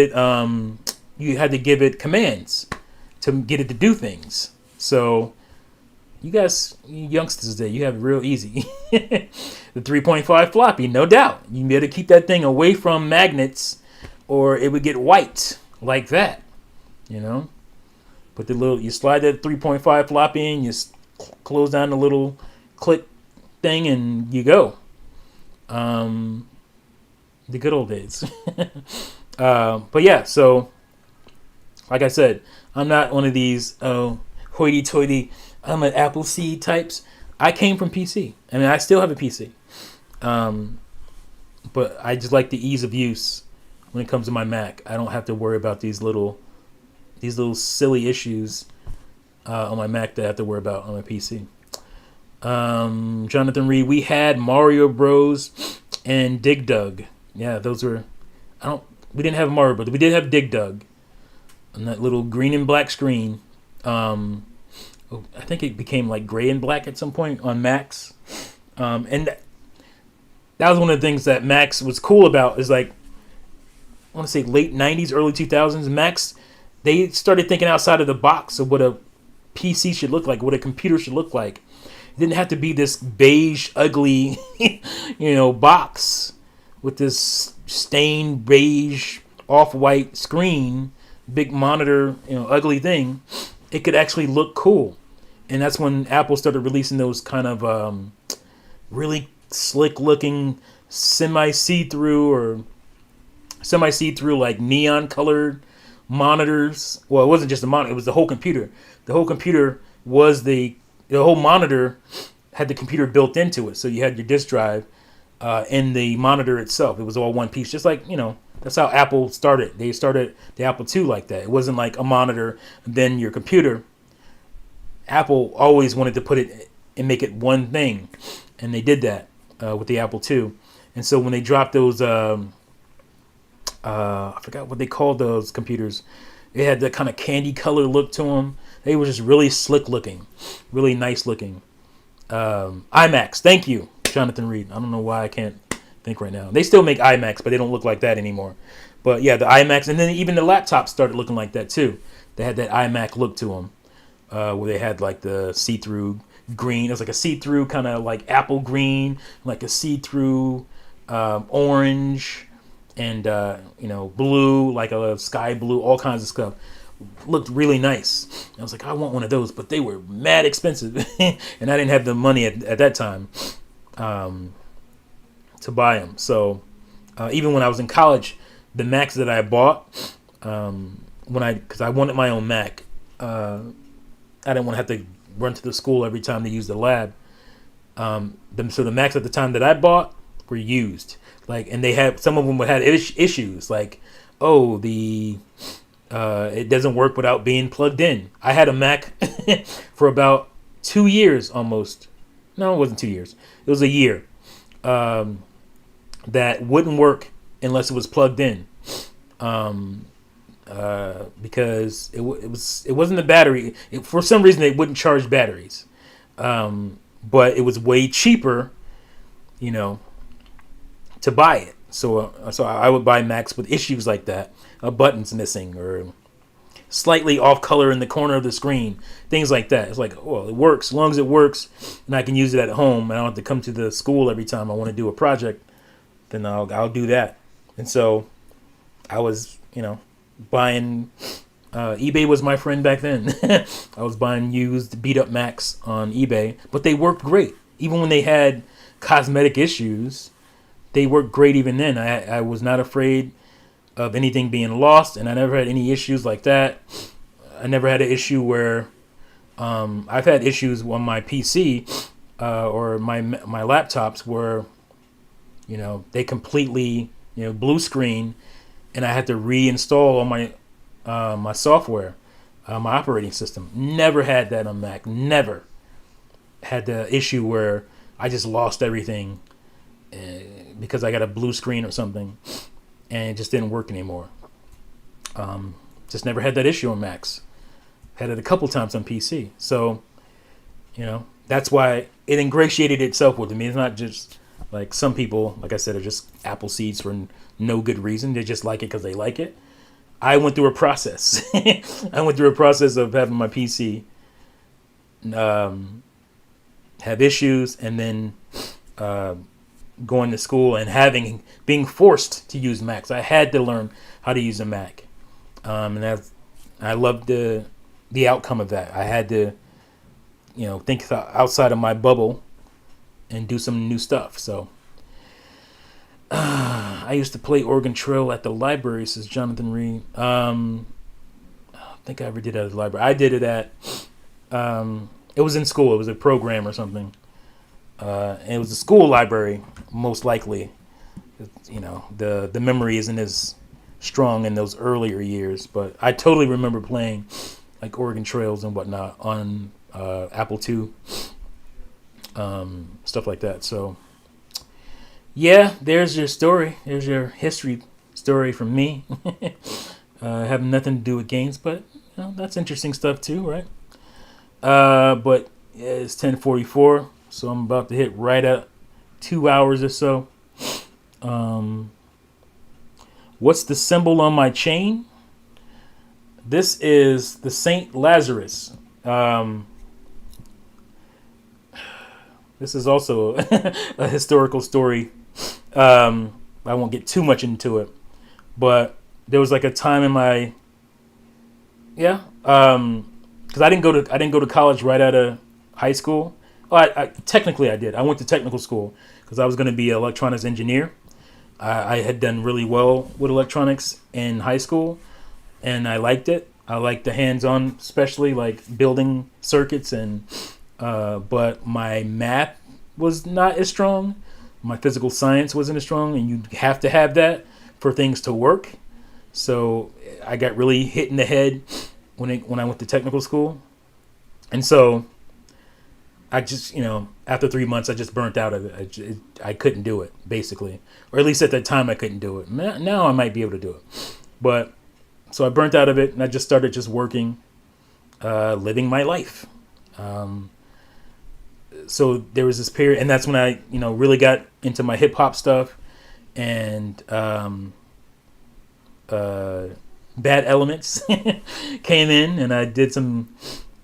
Speaker 1: it commands to get it to do things. So You guys, you youngsters today, you have it real easy. The 3.5 floppy, no doubt. You better keep that thing away from magnets or it would get white like that. You know? Put the little, you slide that 3.5 floppy in, you close down the little click thing, and you go. The good old days. But yeah, so like I said, I'm not one of these hoity-toity, I'm an Apple seed types. I came from PC. I mean, I still have a PC. But I just like the ease of use when it comes to my Mac. I don't have to worry about these little silly issues on my Mac that I have to worry about on my PC. Jonathan Reed, we had Mario Bros. And Dig Dug. Yeah, those were. We didn't have Mario, but we did have Dig Dug on that little green and black screen. I think it became like gray and black at some point on Macs. And that was one of the things that Macs was cool about. Is like, I want to say late '90s, early 2000s. Macs, they started thinking outside of the box of what a PC should look like, what a computer should look like. It didn't have to be this beige, ugly, box with this stained beige, off-white screen, big monitor, ugly thing. It could actually look cool. And that's when Apple started releasing those kind of really slick-looking, semi-see-through like neon-colored monitors. Well, it wasn't just the monitor; it was the whole computer. The whole computer was the whole monitor had the computer built into it, so you had your disk drive and the monitor itself. It was all one piece, just like that's how Apple started. They started the Apple II like that. It wasn't like a monitor and then your computer. Apple always wanted to put it and make it one thing, and they did that with the Apple II. And so when they dropped those, I forgot what they called those computers. They had that kind of candy color look to them. They were just really slick looking, really nice looking. iMacs, thank you, Jonathan Reed. I don't know why I can't think right now. They still make iMacs, but they don't look like that anymore. But yeah, the iMacs, and then even the laptops started looking like that too. They had that iMac look to them, where they had like the see-through green. It was like a see-through kind of like apple green, like a see-through orange, and blue, like a sky blue, all kinds of stuff. Looked really nice. I was like, I want one of those, but they were mad expensive, and I didn't have the money at that time to buy them. So even when I was in college, the Macs that I bought, because I wanted my own Mac, I didn't want to have to run to the school every time they used the lab. So the Macs at the time that I bought were used, and they had some of them had issues, like it doesn't work without being plugged in. I had a Mac for about 2 years almost. No, it wasn't 2 years. It was a year that wouldn't work unless it was plugged in. Because it wasn't the battery. For some reason, they wouldn't charge batteries. But it was way cheaper, to buy it. So I would buy Macs with issues like that. A button's missing or slightly off color in the corner of the screen. Things like that. It's like, well, it works. As long as it works and I can use it at home, I don't have to come to the school every time I want to do a project, then I'll do that. And so I was, buying... eBay was my friend back then. I was buying used, beat-up Macs on eBay. But they worked great. Even when they had cosmetic issues, they worked great even then. I was not afraid of anything being lost, and I never had any issues like that. I never had an issue where I've had issues on my PC or my laptops where they completely blue screen, and I had to reinstall all my my software, my operating system. Never had that on Mac. Never had the issue where I just lost everything because I got a blue screen or something, and it just didn't work anymore. Just never had that issue on Macs. Had it a couple times on PC. So, that's why it ingratiated itself with me. It's not just like some people, like I said, are just Apple seeds for no good reason. They just like it because they like it. I went through a process. I went through a process of having my PC have issues, and then uh, going to school and being forced to use Macs. I had to learn how to use a Mac, and I loved the outcome of that. I had to, think outside of my bubble and do some new stuff. So I used to play Oregon Trail at the library, says Jonathan Reed. I don't think I ever did it at the library. I did it at, it was in school. It was a program or something. And it was a school library, most likely. The memory isn't as strong in those earlier years, but I totally remember playing like Oregon Trails and whatnot on Apple II, stuff like that. So yeah, there's your story. There's your history story from me. Having nothing to do with games, but that's interesting stuff too, right? But yeah, it's 10:44, so I'm about to hit right at 2 hours or so. What's the symbol on my chain? This is the Saint Lazarus. This is also a historical story. I won't get too much into it, but there was like a time in my because I didn't go to college right out of high school. Well, I technically I did. I went to technical school because I was going to be an electronics engineer. I had done really well with electronics in high school, and I liked it. I liked the hands-on, especially like building circuits, and but my math was not as strong. My physical science wasn't as strong, and you have to have that for things to work. So I got really hit in the head when I went to technical school, and so I just, after 3 months, I just burnt out of it. I couldn't do it, basically. Or at least at that time, I couldn't do it. Now I might be able to do it. But, so I burnt out of it, and I just started just working, living my life. So there was this period, and that's when I, really got into my hip-hop stuff. And Bad Elements came in, and I did some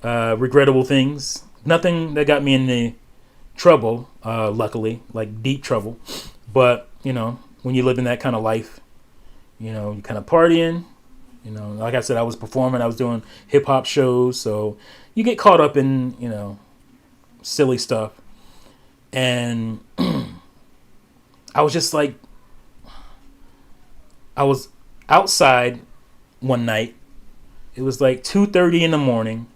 Speaker 1: regrettable things. Nothing that got me into trouble, luckily, like deep trouble. But, when you live in that kind of life, you kind of partying, like I said, I was performing, I was doing hip hop shows. So you get caught up in, silly stuff. And I was just like, I was outside one night. It was like 2:30 in the morning.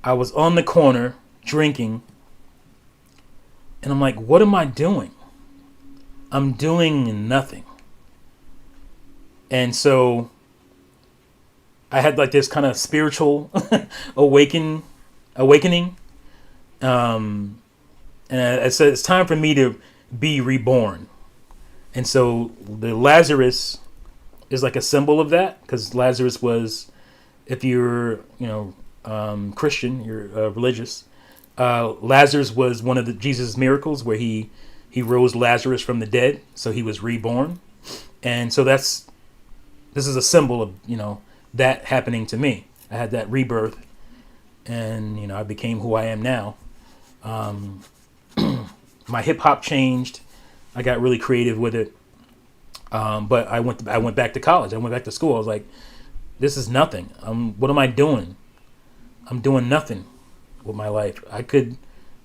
Speaker 1: I was on the corner drinking, and I'm like, what am I doing? I'm doing nothing. And so I had like this kind of spiritual awakening. And I said, it's time for me to be reborn. And so the Lazarus is like a symbol of that, because Lazarus was, if you're, Christian, you're religious. Lazarus was one of Jesus' miracles where he rose Lazarus from the dead, so he was reborn, and so this is a symbol of that happening to me. I had that rebirth, and I became who I am now. My hip hop changed. I got really creative with it, but I went back to college. I went back to school. I was like, this is nothing. What am I doing? I'm doing nothing with my life. I could,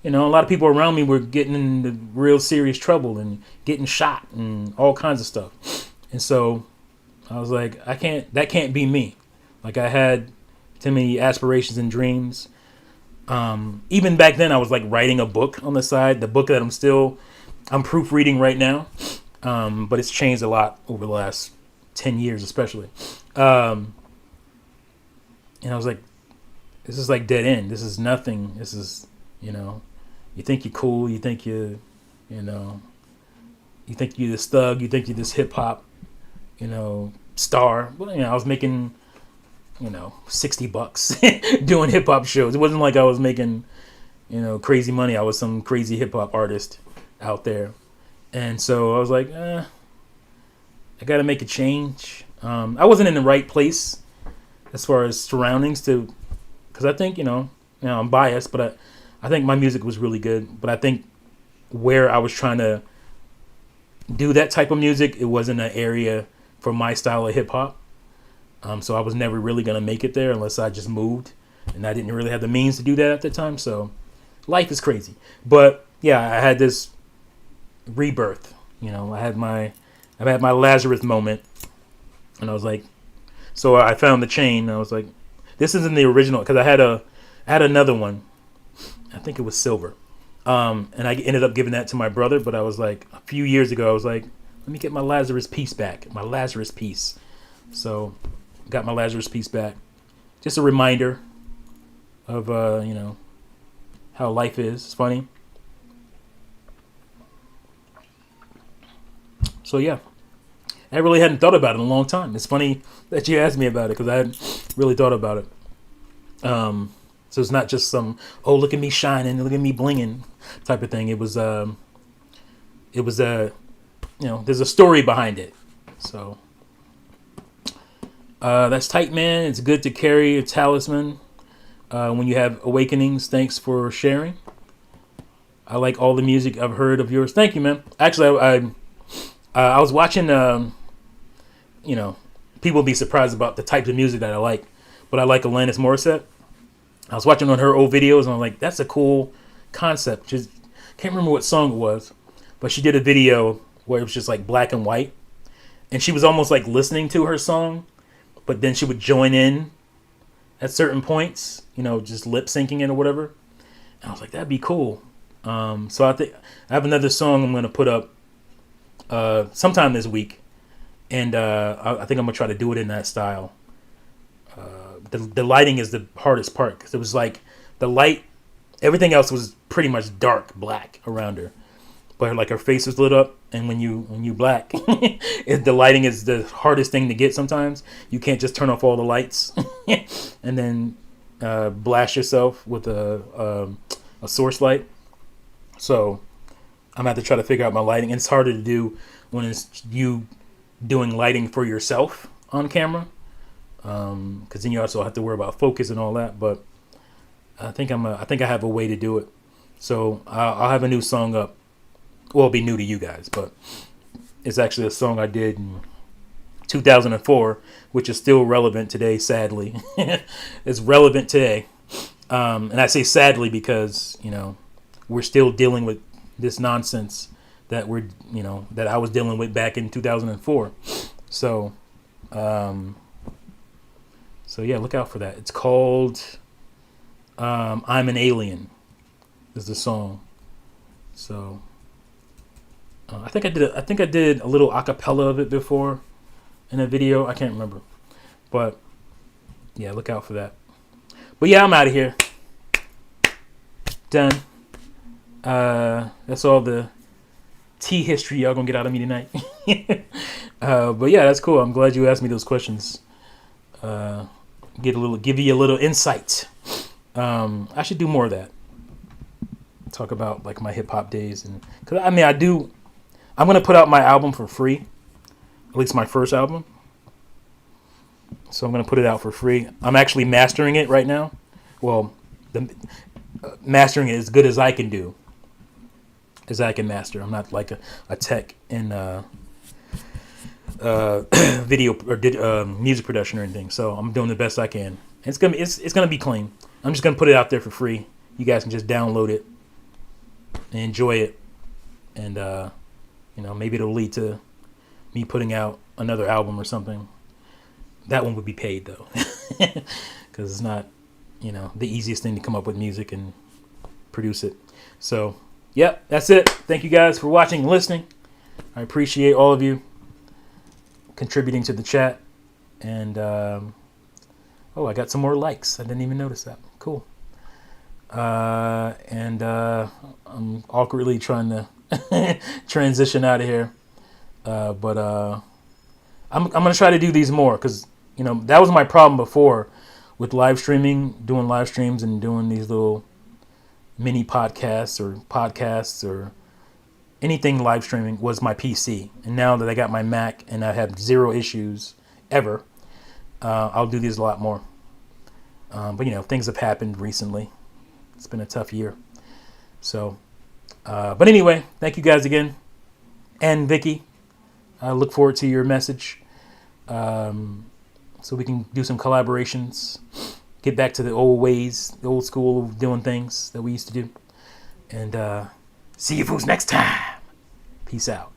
Speaker 1: a lot of people around me were getting into real serious trouble and getting shot and all kinds of stuff. And so I was like, that can't be me. Like, I had too many aspirations and dreams. Even back then I was like writing a book on the side, the book that I'm proofreading right now. But it's changed a lot over the last 10 years, especially. And I was like, this is like dead end. This is nothing. This is, you think you're cool. You think you think you're this thug. You think you're this hip hop, star. But, I was making, $60 doing hip hop shows. It wasn't like I was making, crazy money. I was some crazy hip hop artist out there. And so I was like, I got to make a change. I wasn't in the right place as far as surroundings because I think, I'm biased, but I think my music was really good, but I think where I was trying to do that type of music, it wasn't an area for my style of hip hop. So I was never really gonna make it there unless I just moved, and I didn't really have the means to do that at the time. So life is crazy, but yeah, I had this rebirth. I had my Lazarus moment, and I was like, so I found the chain. And I was like, this isn't the original because I had another one. I think it was silver, and I ended up giving that to my brother. But I was like, a few years ago, I was like, let me get my Lazarus piece back. My Lazarus piece. So got my Lazarus piece back. Just a reminder of how life is. It's funny. So yeah, I really hadn't thought about it in a long time. It's funny that you asked me about it because I hadn't really thought about it. So it's not just some, oh, look at me shining, look at me blinging type of thing. It was there's a story behind it. So that's tight, man. It's good to carry a talisman when you have awakenings. Thanks for sharing. I like all the music I've heard of yours. Thank you, man. Actually, I was watching, people be surprised about the types of music that I like, but I like Alanis Morissette. I was watching on her old videos, and I'm like, that's a cool concept. Just can't remember what song it was, but she did a video where it was just like black and white, and she was almost like listening to her song, but then she would join in at certain points, just lip syncing it or whatever. And I was like, that'd be cool. So I think I have another song I'm going to put up sometime this week, and I think I'm gonna try to do it in that style. The lighting is the hardest part because it was like the light, everything else was pretty much dark black around her, but like her face was lit up, and when you black, the lighting is the hardest thing to get. Sometimes you can't just turn off all the lights and then blast yourself with a source light. So I'm gonna have to try to figure out my lighting, and it's harder to do when it's you doing lighting for yourself on camera, because then you also have to worry about focus and all that. But I think I have a way to do it. So I'll have a new song up. Well, it'll be new to you guys, but it's actually a song I did in 2004, which is still relevant today. Sadly, it's relevant today, and I say sadly because we're still dealing with this nonsense that that I was dealing with back in 2004. So yeah, look out for that. It's called I'm an Alien is the song. So I think I did a little acapella of it before in a video. I can't remember. But yeah, look out for that. But yeah, I'm out of here. Done. That's all the tea history y'all gonna get out of me tonight. But yeah, that's cool. I'm glad you asked me those questions. Give you a little insight. I should do more of that. Talk about like my hip hop days, and because I'm gonna put out my album for free, at least my first album. So I'm gonna put it out for free. I'm actually mastering it right now. Well, mastering it as good as I can do. As I can master. I'm not like a tech in video or music production or anything. So I'm doing the best I can. It's gonna be clean. I'm just gonna put it out there for free. You guys can just download it and enjoy it, and maybe it'll lead to me putting out another album or something. That one would be paid though, because it's not the easiest thing to come up with music and produce it. So. Yep, that's it. Thank you guys for watching and listening. I appreciate all of you contributing to the chat. And, I got some more likes. I didn't even notice that. Cool. I'm awkwardly trying to transition out of here. But I'm going to try to do these more because, that was my problem before with live streaming, doing live streams and doing these little mini podcasts or anything live streaming was my PC. And now that I got my Mac and I have zero issues ever, I'll do these a lot more. But things have happened recently. It's been a tough year. So, but anyway, thank you guys again. And Vicky, I look forward to your message. So we can do some collaborations, get back to the old ways, the old school of doing things that we used to do. And see you fools next time. Peace out.